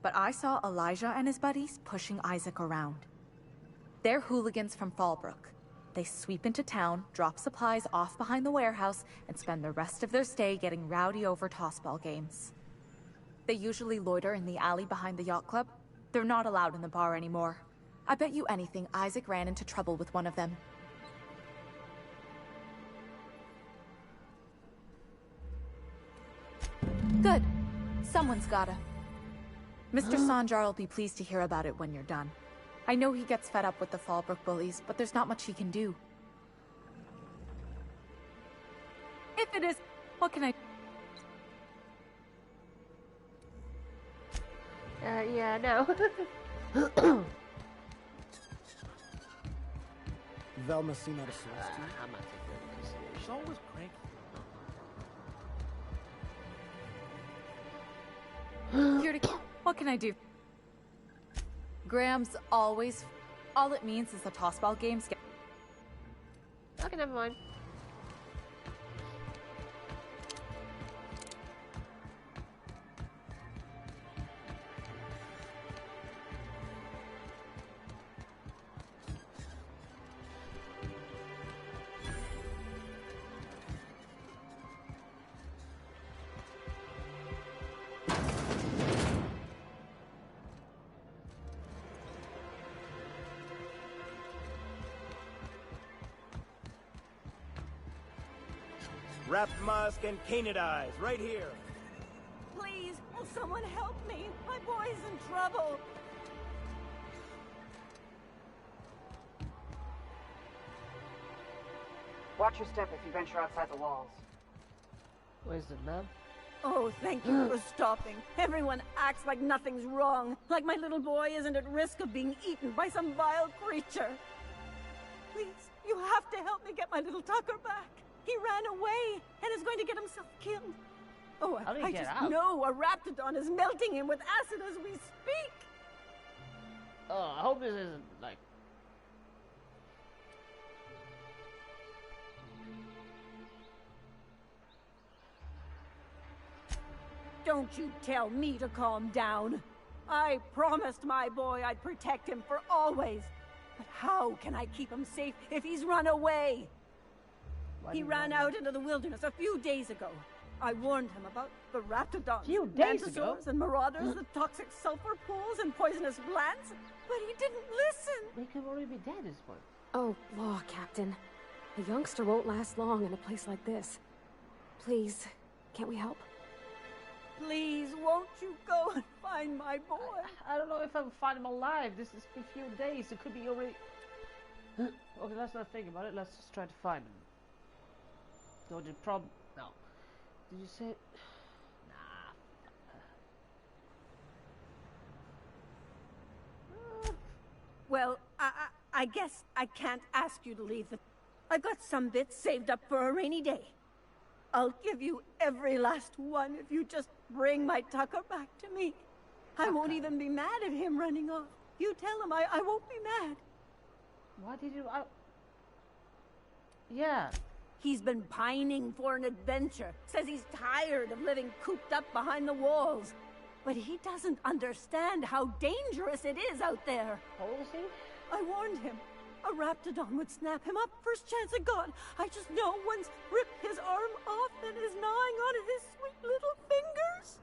Speaker 15: but I saw Elijah and his buddies pushing Isaac around. They're hooligans from Fallbrook. They sweep into town, drop supplies off behind the warehouse, and spend the rest of their stay getting rowdy over tossball games. They usually loiter in the alley behind the yacht club. They're not allowed in the bar anymore. I bet you anything Isaac ran into trouble with one of them. Good. Someone's gotta. Mr. Sanjar will be pleased to hear about it when you're done. I know he gets fed up with the Fallbrook bullies, but there's not much he can do. If it is, what can I...
Speaker 1: Yeah, no.
Speaker 3: Velma seem out of sorts too?
Speaker 1: I'm not taking that into consideration.
Speaker 3: She's always cranky.
Speaker 15: Here to... What can I do? Graham's always... All it means is the tossball games get...
Speaker 1: Okay, never mind.
Speaker 18: Wrapped Musk and Canid Eyes, right here.
Speaker 21: Please, will someone help me? My boy's in trouble.
Speaker 20: Watch your step if you venture outside the walls.
Speaker 1: Where's the map?
Speaker 21: Oh, thank you for stopping. Everyone acts like nothing's wrong. Like my little boy isn't at risk of being eaten by some vile creature. Please, you have to help me get my little Tucker back. He ran away and is going to get himself killed. Oh, I just know a Raptidon is melting him with acid as we speak.
Speaker 1: Oh, I hope this isn't like...
Speaker 21: Don't you tell me to calm down. I promised my boy I'd protect him for always. But how can I keep him safe if he's run away? He ran out into the wilderness a few days ago. I warned him about the Raptidons, Mantisaurs, and Marauders, the toxic sulfur pools and poisonous plants, but he didn't listen.
Speaker 1: He could already be dead at this point.
Speaker 6: Oh, law, Captain. A youngster won't last long in a place like this. Please, can't we help?
Speaker 21: Please, won't you go and find my boy?
Speaker 1: I don't know if I'll find him alive. This is a few days. It could be already... Okay, let's not think about it. Let's just try to find him. No, the problem... No. Did you say... Nah.
Speaker 21: Well, I guess I can't ask you to leave the... I've got some bits saved up for a rainy day. I'll give you every last one if you just bring my Tucker back to me. I won't even be mad at him running off. You tell him I won't be mad.
Speaker 1: Why did you... Yeah.
Speaker 21: He's been pining for an adventure. Says he's tired of living cooped up behind the walls. But he doesn't understand how dangerous it is out there.
Speaker 1: How old is he?
Speaker 21: I warned him. A Raptidon would snap him up first chance it got. I just know one's ripped his arm off and is gnawing on his sweet little fingers.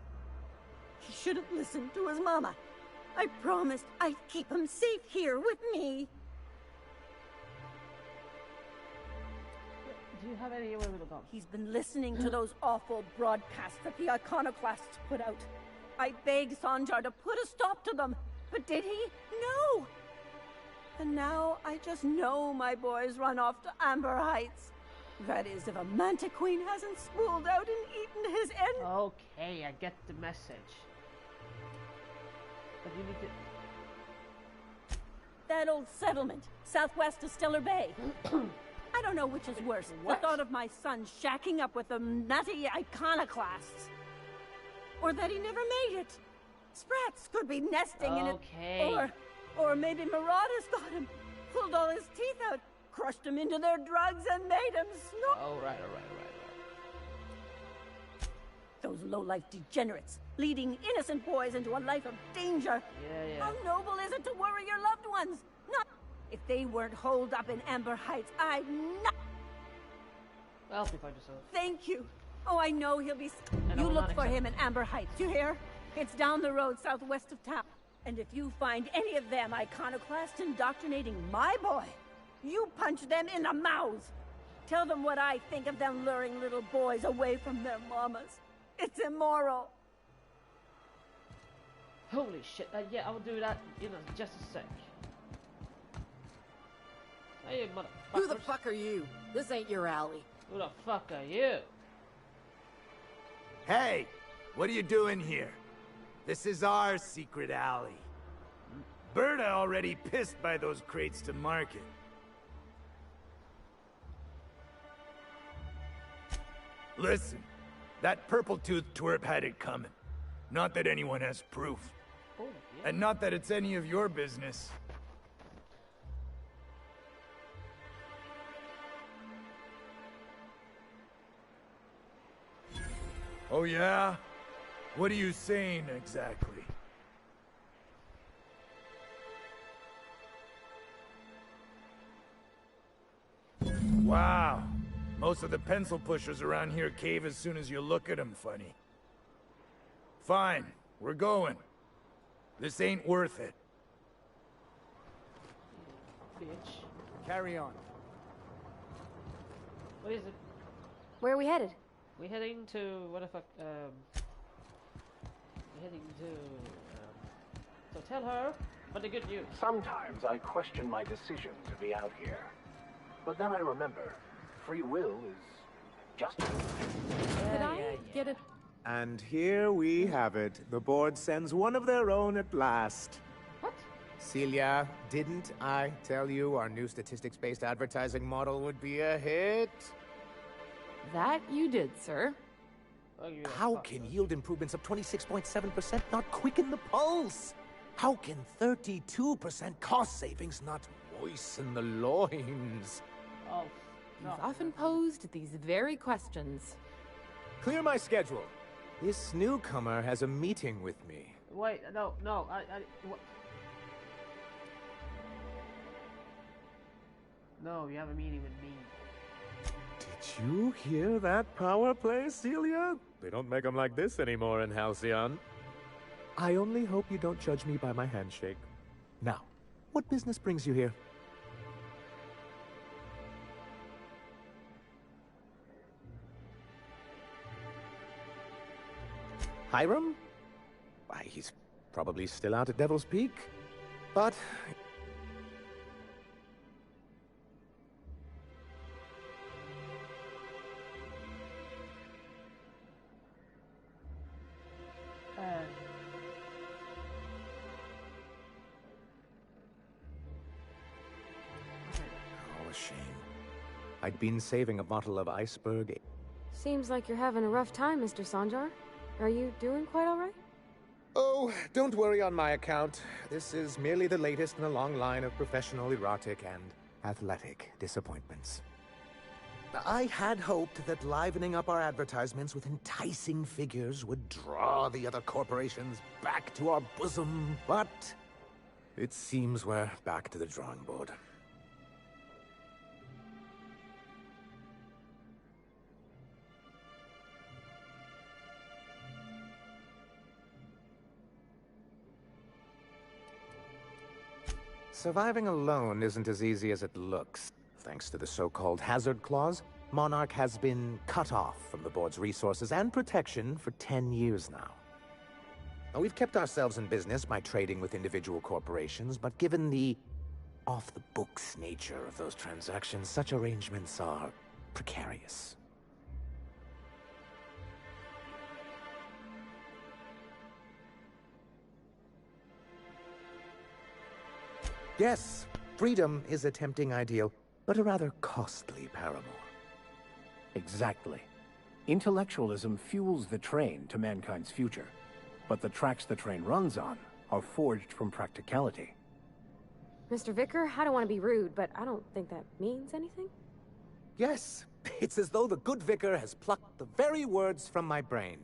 Speaker 21: He shouldn't listen to his mama. I promised I'd keep him safe here with me.
Speaker 1: Do you have any way to go?
Speaker 21: He's been listening to those awful broadcasts that the Iconoclasts put out. I begged Sanjar to put a stop to them, but did he? No! And now I just know my boys run off to Amber Heights. That is, if a Manta Queen hasn't spooled out and eaten his end.
Speaker 1: Okay, I get the message. But you need to...
Speaker 21: That old settlement, southwest of Stellar Bay. I don't know which is worse.
Speaker 1: What?
Speaker 21: The thought of my son shacking up with the nutty iconoclasts. Or that he never made it. Sprats could be nesting in it.
Speaker 1: Okay.
Speaker 21: Or maybe Marauders got him, pulled all his teeth out, crushed him into their drugs, and made him snort.
Speaker 1: All right.
Speaker 21: Those low-life degenerates, leading innocent boys into a life of danger.
Speaker 1: Yeah.
Speaker 21: How noble is it to worry your loved ones? Not if they weren't holed up in Amber Heights. I'd not.
Speaker 1: Well, if you find yourself.
Speaker 21: Thank you. Oh, I know he'll be.
Speaker 1: And
Speaker 21: You
Speaker 1: I will
Speaker 21: look
Speaker 1: not
Speaker 21: for
Speaker 1: accept
Speaker 21: him in Amber Heights. You hear? It's down the road southwest of town. And if you find any of them iconoclasts indoctrinating my boy, you punch them in the mouths. Tell them what I think of them luring little boys away from their mamas. It's immoral.
Speaker 1: Holy shit. Yeah, I will do that in just a sec. Hey, motherfuckers.
Speaker 20: Who the fuck are you? This ain't your alley.
Speaker 1: Who the fuck are you?
Speaker 8: Hey, what are you doing here? This is our secret alley. Berta already pissed by those crates to market. Listen, that purple-toothed twerp had it coming. Not that anyone has proof.
Speaker 1: Oh, yeah.
Speaker 8: And not that it's any of your business. Oh yeah? What are you saying exactly? Wow. Most of the pencil pushers around here cave as soon as you look at them funny. Fine, we're going. This ain't worth it.
Speaker 1: Bitch.
Speaker 3: Carry on.
Speaker 1: What is it?
Speaker 6: Where are we headed?
Speaker 1: We're heading to... what the fuck? We're heading to... so tell her but the good news.
Speaker 5: Sometimes I question my decision to be out here. But then I remember, free will is just...
Speaker 6: Did I get it?
Speaker 5: And here we have it. The board sends one of their own at last.
Speaker 1: What?
Speaker 5: Celia, didn't I tell you our new statistics-based advertising model would be a hit?
Speaker 15: That you did, sir.
Speaker 5: How can yield improvements of 26.7% not quicken the pulse? How can 32% cost savings not moisten the loins?
Speaker 1: Oh, no.
Speaker 15: You've often posed these very questions.
Speaker 5: Clear my schedule. This newcomer has a meeting with me.
Speaker 1: Wait, no, what? No, you have a meeting with me.
Speaker 5: Did you hear that power play, Celia? They don't make them like this anymore in Halcyon. I only hope you don't judge me by my handshake. Now, what business brings you here? Hiram? Why, he's probably still out at Devil's Peak. But... Oh, a shame. I'd been saving a bottle of iceberg.
Speaker 6: Seems like you're having a rough time, Mr. Sanjar. Are you doing quite all right?
Speaker 5: Oh, don't worry on my account. This is merely the latest in a long line of professional erotic and athletic disappointments. I had hoped that livening up our advertisements with enticing figures would draw the other corporations back to our bosom, but it seems we're back to the drawing board. Surviving alone isn't as easy as it looks. Thanks to the so-called hazard clause, Monarch has been cut off from the board's resources and protection for 10 years now. Now, we've kept ourselves in business by trading with individual corporations, but given the off-the-books nature of those transactions, such arrangements are precarious. Yes, freedom is a tempting ideal, but a rather costly paramour.
Speaker 9: Exactly. Intellectualism fuels the train to mankind's future, but the tracks the train runs on are forged from practicality.
Speaker 6: Mr. Vicar, I don't want to be rude, but I don't think that means anything.
Speaker 5: Yes, it's as though the good vicar has plucked the very words from my brain.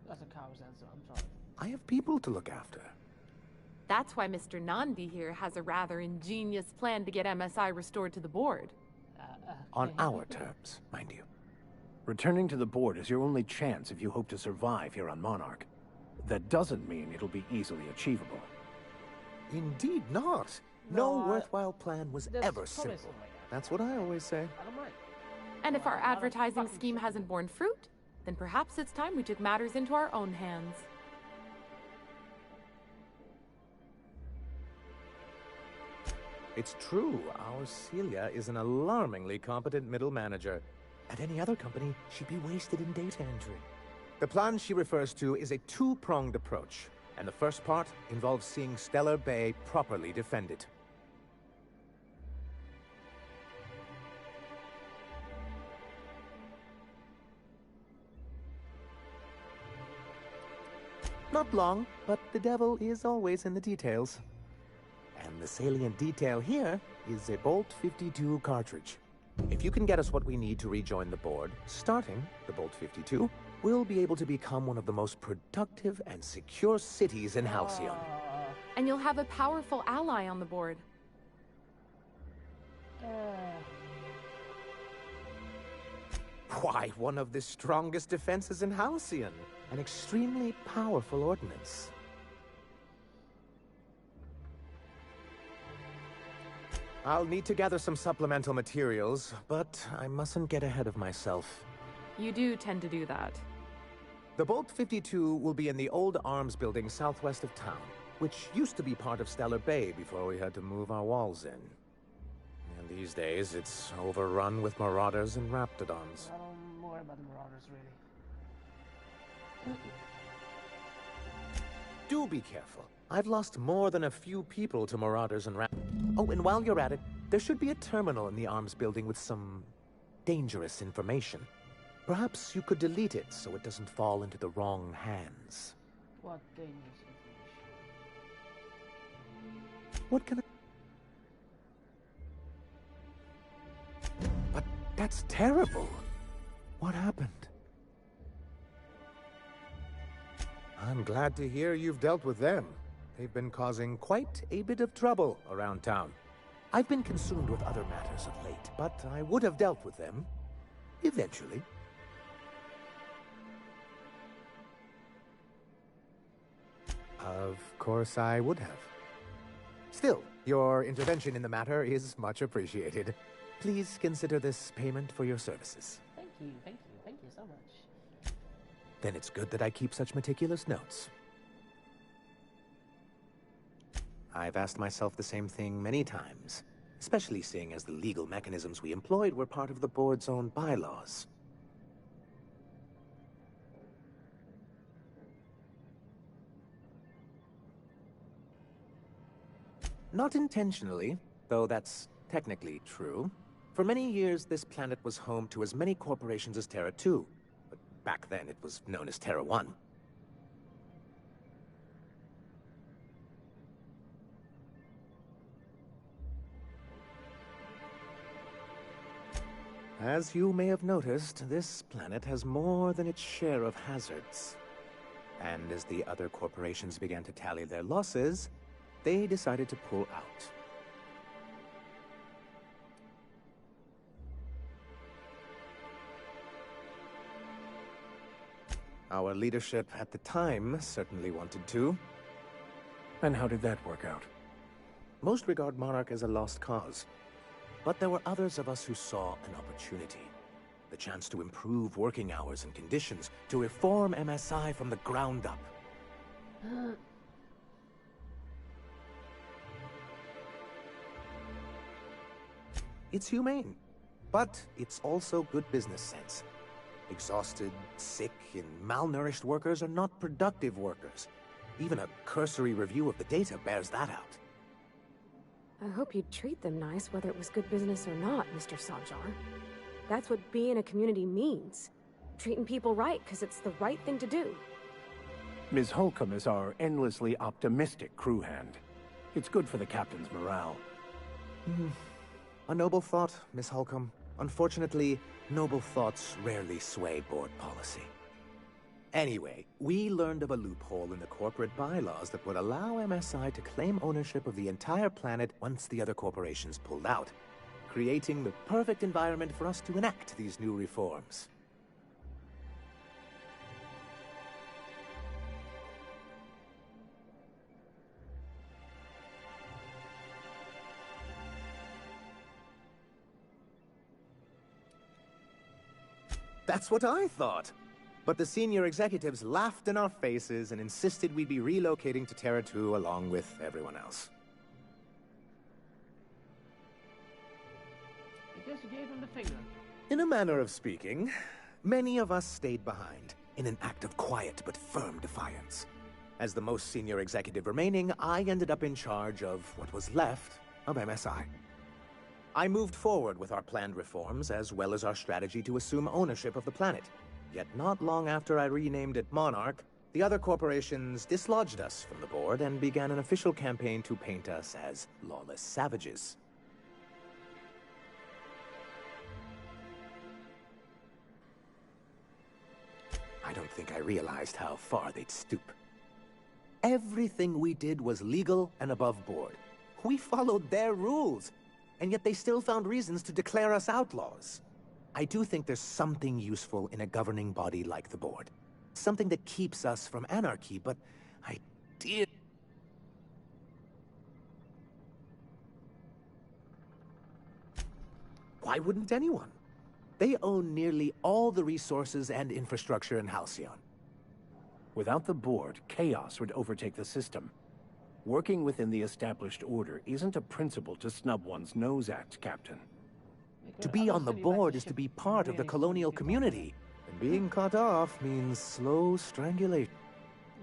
Speaker 1: That's a coward's answer, I'm sorry.
Speaker 5: I have people to look after.
Speaker 15: That's why Mr. Nandi here has a rather ingenious plan to get MSI restored to the board.
Speaker 5: On our terms, mind you.
Speaker 9: Returning to the board is your only chance if you hope to survive here on Monarch. That doesn't mean it'll be easily achievable.
Speaker 5: Indeed not. No worthwhile plan was ever simple. That's what I always say.
Speaker 1: I don't mind.
Speaker 15: And if our advertising scheme hasn't borne fruit, then perhaps it's time we took matters into our own hands.
Speaker 5: It's true, our Celia is an alarmingly competent middle manager. At any other company, she'd be wasted in data entry. The plan she refers to is a two-pronged approach, and the first part involves seeing Stellar Bay properly defended. Not long, but the devil is always in the details. And the salient detail here is a Bolt 52 cartridge. If you can get us what we need to rejoin the board, starting the Bolt 52, we'll be able to become one of the most productive and secure cities in Halcyon.
Speaker 15: And you'll have a powerful ally on the board.
Speaker 5: Why, one of the strongest defenses in Halcyon. An extremely powerful ordnance. I'll need to gather some supplemental materials, but I mustn't get ahead of myself.
Speaker 15: You do tend to do that.
Speaker 5: The Bolt 52 will be in the old arms building southwest of town, which used to be part of Stellar Bay before we had to move our walls in. And these days, it's overrun with marauders and raptidons.
Speaker 1: I don't worry about the marauders, really.
Speaker 5: Do be careful. I've lost more than a few people to marauders and Oh, and while you're at it, there should be a terminal in the arms building with some dangerous information. Perhaps you could delete it so it doesn't fall into the wrong hands.
Speaker 1: What dangerous information?
Speaker 5: What can I... But that's terrible. What happened? I'm glad to hear you've dealt with them. They've been causing quite a bit of trouble around town. I've been consumed with other matters of late, but I would have dealt with them eventually. Of course I would have. Still, your intervention in the matter is much appreciated. Please consider this payment for your services.
Speaker 1: Thank you so much.
Speaker 5: Then it's good that I keep such meticulous notes. I've asked myself the same thing many times, especially seeing as the legal mechanisms we employed were part of the board's own bylaws. Not intentionally, though that's technically true. For many years, this planet was home to as many corporations as Terra 2. But back then, it was known as Terra 1. As you may have noticed, this planet has more than its share of hazards. And as the other corporations began to tally their losses, they decided to pull out. Our leadership at the time certainly wanted to.
Speaker 9: And how did that work out?
Speaker 5: Most regard Monarch as a lost cause. But there were others of us who saw an opportunity. The chance to improve working hours and conditions, to reform MSI from the ground up. It's humane, but it's also good business sense. Exhausted, sick, and malnourished workers are not productive workers. Even a cursory review of the data bears that out.
Speaker 6: I hope you'd treat them nice, whether it was good business or not, Mr. Sanjar. That's what being a community means. Treating people right, because it's the right thing to do.
Speaker 9: Ms. Holcomb is our endlessly optimistic crew hand. It's good for the captain's morale.
Speaker 5: A noble thought, Miss Holcomb. Unfortunately, noble thoughts rarely sway board policy. Anyway, we learned of a loophole in the corporate bylaws that would allow MSI to claim ownership of the entire planet once the other corporations pulled out, creating the perfect environment for us to enact these new reforms. That's what I thought. But the senior executives laughed in our faces and insisted we'd be relocating to Terra 2 along with everyone else.
Speaker 1: I guess you gave him the finger.
Speaker 5: In a manner of speaking, many of us stayed behind, in an act of quiet but firm defiance. As the most senior executive remaining, I ended up in charge of what was left of MSI. I moved forward with our planned reforms, as well as our strategy to assume ownership of the planet. Yet not long after I renamed it Monarch, the other corporations dislodged us from the board and began an official campaign to paint us as lawless savages. I don't think I realized how far they'd stoop. Everything we did was legal and above board. We followed their rules, and yet they still found reasons to declare us outlaws. I do think there's something useful in a governing body like the board. Something that keeps us from anarchy, but I did... Why wouldn't anyone? They own nearly all the resources and infrastructure in Halcyon.
Speaker 9: Without the board, chaos would overtake the system. Working within the established order isn't a principle to snub one's nose at, Captain.
Speaker 5: To be on the board is to be part of the colonial community, and being cut off means slow strangulation.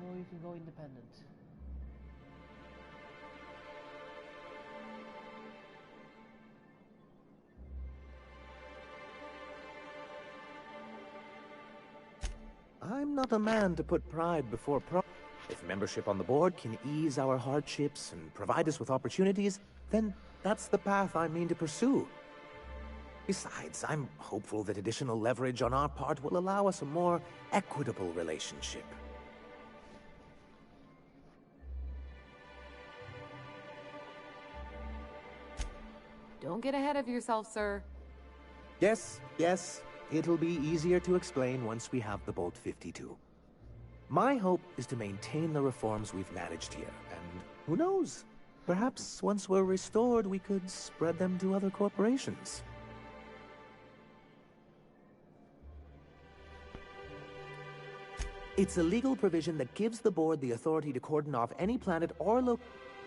Speaker 1: Or you can go independent.
Speaker 5: I'm not a man to put pride before profit. If membership on the board can ease our hardships and provide us with opportunities, then that's the path I mean to pursue. Besides, I'm hopeful that additional leverage on our part will allow us a more equitable relationship.
Speaker 15: Don't get ahead of yourself, sir.
Speaker 5: Yes, it'll be easier to explain once we have the Bolt 52. My hope is to maintain the reforms we've managed here, and who knows? Perhaps once we're restored, we could spread them to other corporations. It's a legal provision that gives the board the authority to cordon off any planet or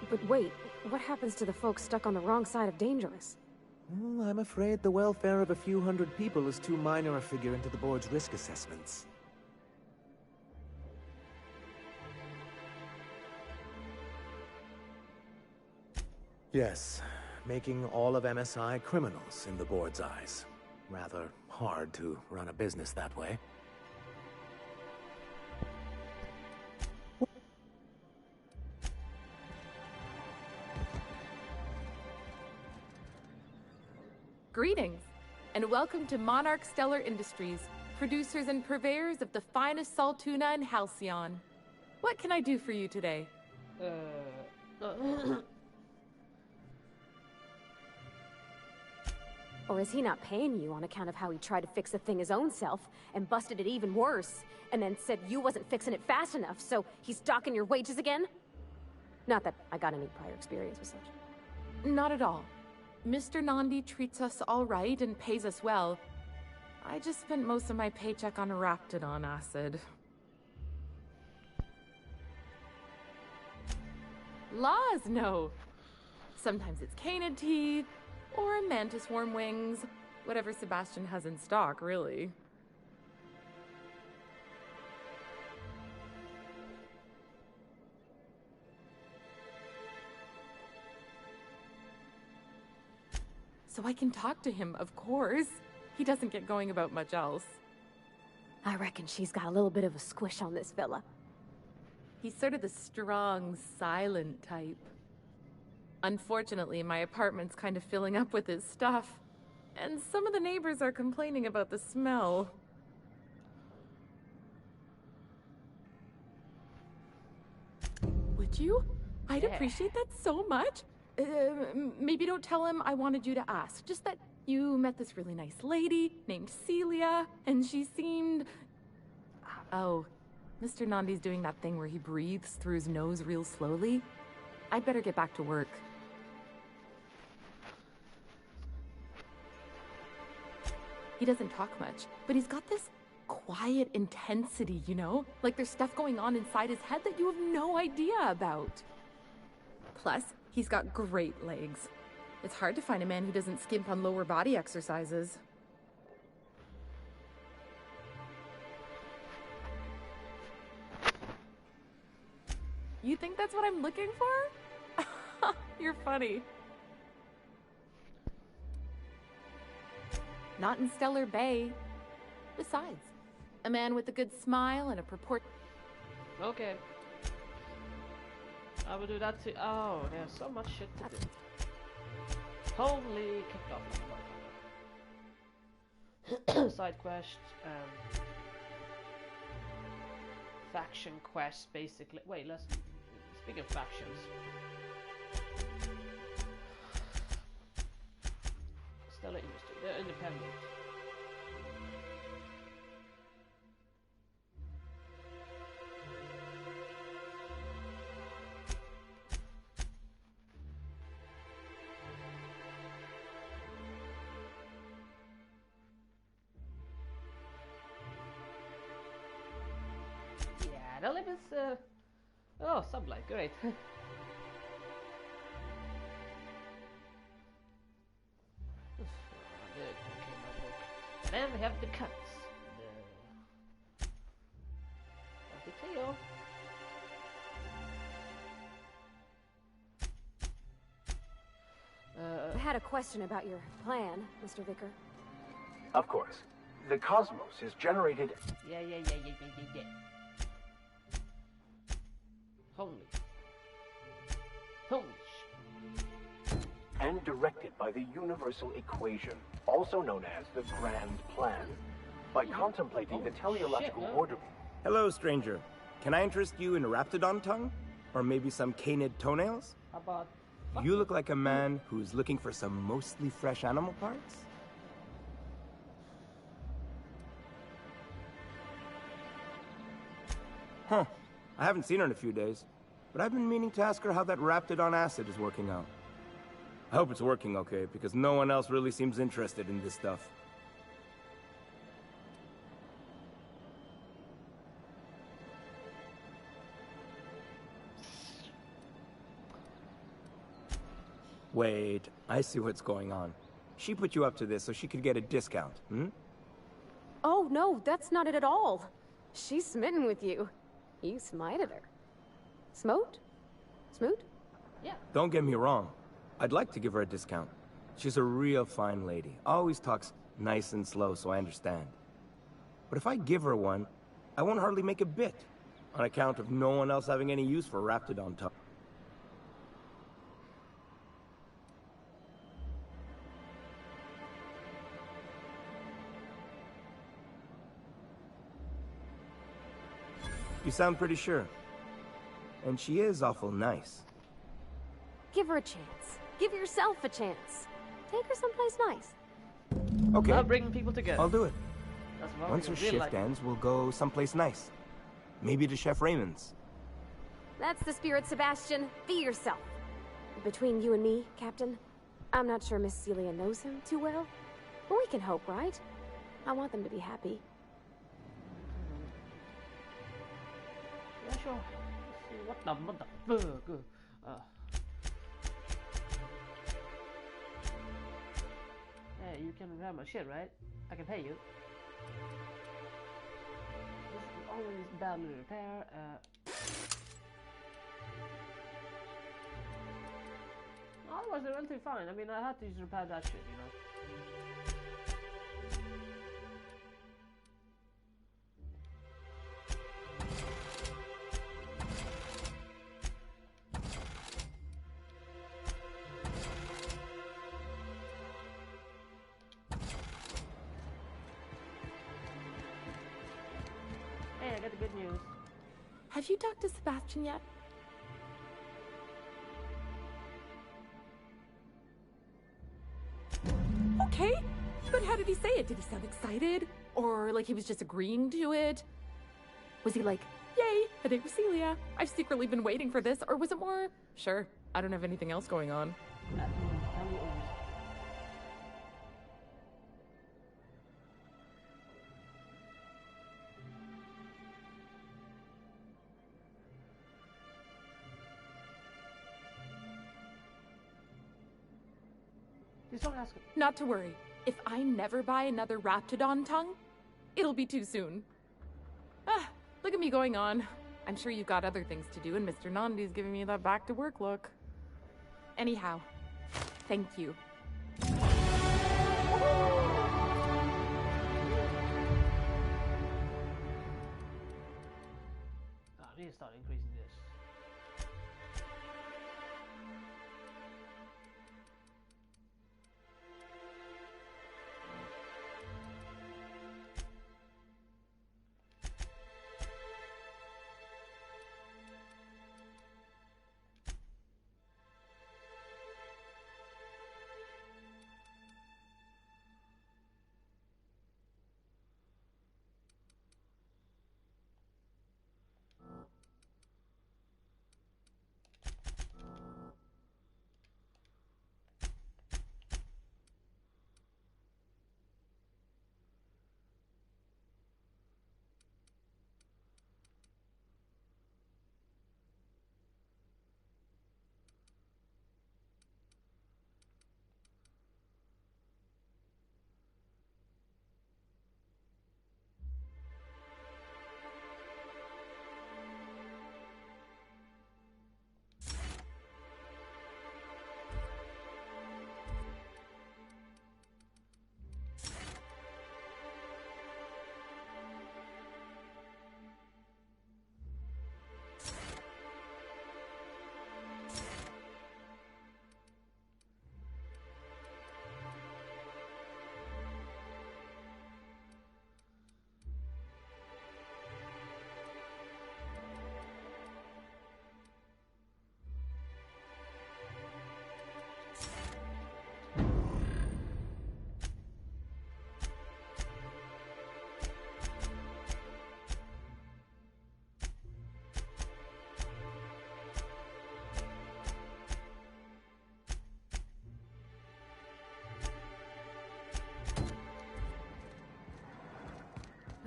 Speaker 6: But wait, what happens to the folks stuck on the wrong side of Dangerous?
Speaker 5: I'm afraid the welfare of a few hundred people is too minor a figure into the board's risk assessments. Yes, making all of MSI criminals in the board's eyes. Rather hard to run a business that way.
Speaker 15: Greetings, and welcome to Monarch Stellar Industries, producers and purveyors of the finest salt tuna in Halcyon. What can I do for you today?
Speaker 6: Or is he not paying you on account of how he tried to fix the thing his own self and busted it even worse, and then said you wasn't fixing it fast enough, so he's docking your wages again? Not that I got any prior experience with such.
Speaker 15: Not at all. Mr. Nandi treats us all right and pays us well.
Speaker 12: I just spent most of my paycheck on Raptidon acid. Laws, no. Sometimes it's canid teeth, or mantis worm wings. Whatever Sebastian has in stock, really. So I can talk to him, of course. He doesn't get going about much else.
Speaker 6: I reckon she's got a little bit of a squish on this fella.
Speaker 12: He's sort of the strong, silent type. Unfortunately, my apartment's kind of filling up with his stuff. And some of the neighbors are complaining about the smell. Would you? I'd appreciate that so much. Maybe don't tell him I wanted you to ask. Just that you met this really nice lady named Celia, and she seemed... Oh, Mr. Nandi's doing that thing where he breathes through his nose real slowly. I'd better get back to work. He doesn't talk much, but he's got this quiet intensity, you know? Like there's stuff going on inside his head that you have no idea about. Plus, he's got great legs. It's hard to find a man who doesn't skimp on lower body exercises. You think that's what I'm looking for? You're funny. Not in Stellar Bay. Besides, a man with a good smile and a purport...
Speaker 1: Okay. I will do that too. Oh, there's so much shit to do. Holy kicked off. Side quests, faction quests, basically. Wait, let's speak of factions. Stellar Industry, they're independent. Yeah, the limits, oh, sublight, great. And then we have the cuts. The tail.
Speaker 6: I had a question about your plan, Mr. Vicker.
Speaker 9: Of course. The cosmos is generated...
Speaker 1: Yeah. Holy shit.
Speaker 9: And directed by the universal equation, also known as the Grand Plan. By contemplating the teleological order...
Speaker 13: Hello, stranger. Can I interest you in Raptidon tongue? Or maybe some canid toenails?
Speaker 1: How about...
Speaker 13: You look like a man who's looking for some mostly fresh animal parts? Huh. I haven't seen her in a few days, but I've been meaning to ask her how that Raptidon acid is working out. I hope it's working okay, because no one else really seems interested in this stuff. Wait, I see what's going on. She put you up to this so she could get a discount, hmm?
Speaker 6: Oh, no, that's not it at all. She's smitten with you. You smited her. Smote? Smoot?
Speaker 1: Yeah.
Speaker 13: Don't get me wrong. I'd like to give her a discount. She's a real fine lady. Always talks nice and slow, so I understand. But if I give her one, I won't hardly make a bit, on account of no one else having any use for Raptidon tongue. You sound pretty sure. And she is awful nice.
Speaker 6: Give her a chance. Give yourself a chance. Take her someplace nice.
Speaker 13: Okay.
Speaker 1: Love bringing people together.
Speaker 13: I'll do it.
Speaker 1: That's what
Speaker 13: Once her
Speaker 1: I really
Speaker 13: shift
Speaker 1: like.
Speaker 13: ends, we'll go someplace nice. Maybe to Chef Raymond's.
Speaker 6: That's the spirit, Sebastian. Be yourself. Between you and me, Captain, I'm not sure Miss Celia knows him too well. But we can hope, right? I want them to be happy.
Speaker 1: Yeah, sure. Let's see what the motherfucker. Hey, you can grab my shit, right? I can pay you. This is always badly repair. Otherwise, they're relatively fine. I mean, I had to just repair that shit, you know. Hey, I got the good news.
Speaker 12: Have you talked to Sebastian yet? Okay, but how did he say it? Did he sound excited? Or like he was just agreeing to it? Was he like, yay, a date with Celia? I've secretly been waiting for this. Or was it more, sure, I don't have anything else going on? Not to worry. If I never buy another Raptidon tongue, it'll be too soon. Ah, look at me going on. I'm sure you've got other things to do, and Mr. Nandi's giving me that back-to-work look. Anyhow, thank you.
Speaker 1: I need to start increasing this.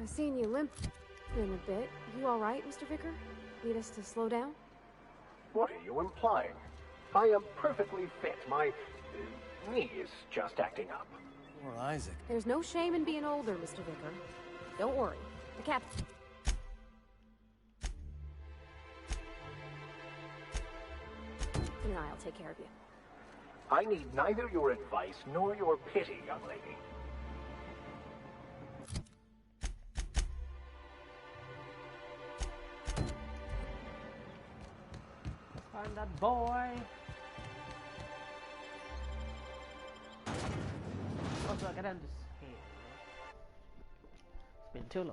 Speaker 6: I've seen you limp in a bit. You all right, Mr. Vicar? Need us to slow down?
Speaker 9: What are you implying? I am perfectly fit. My knee is just acting up.
Speaker 3: Poor Isaac.
Speaker 6: There's no shame in being older, Mr. Vicar. Don't worry. The captain... and I'll take care of you.
Speaker 9: I need neither your advice nor your pity, young lady.
Speaker 1: Find that boy. Also, I can end this here. It's been too long.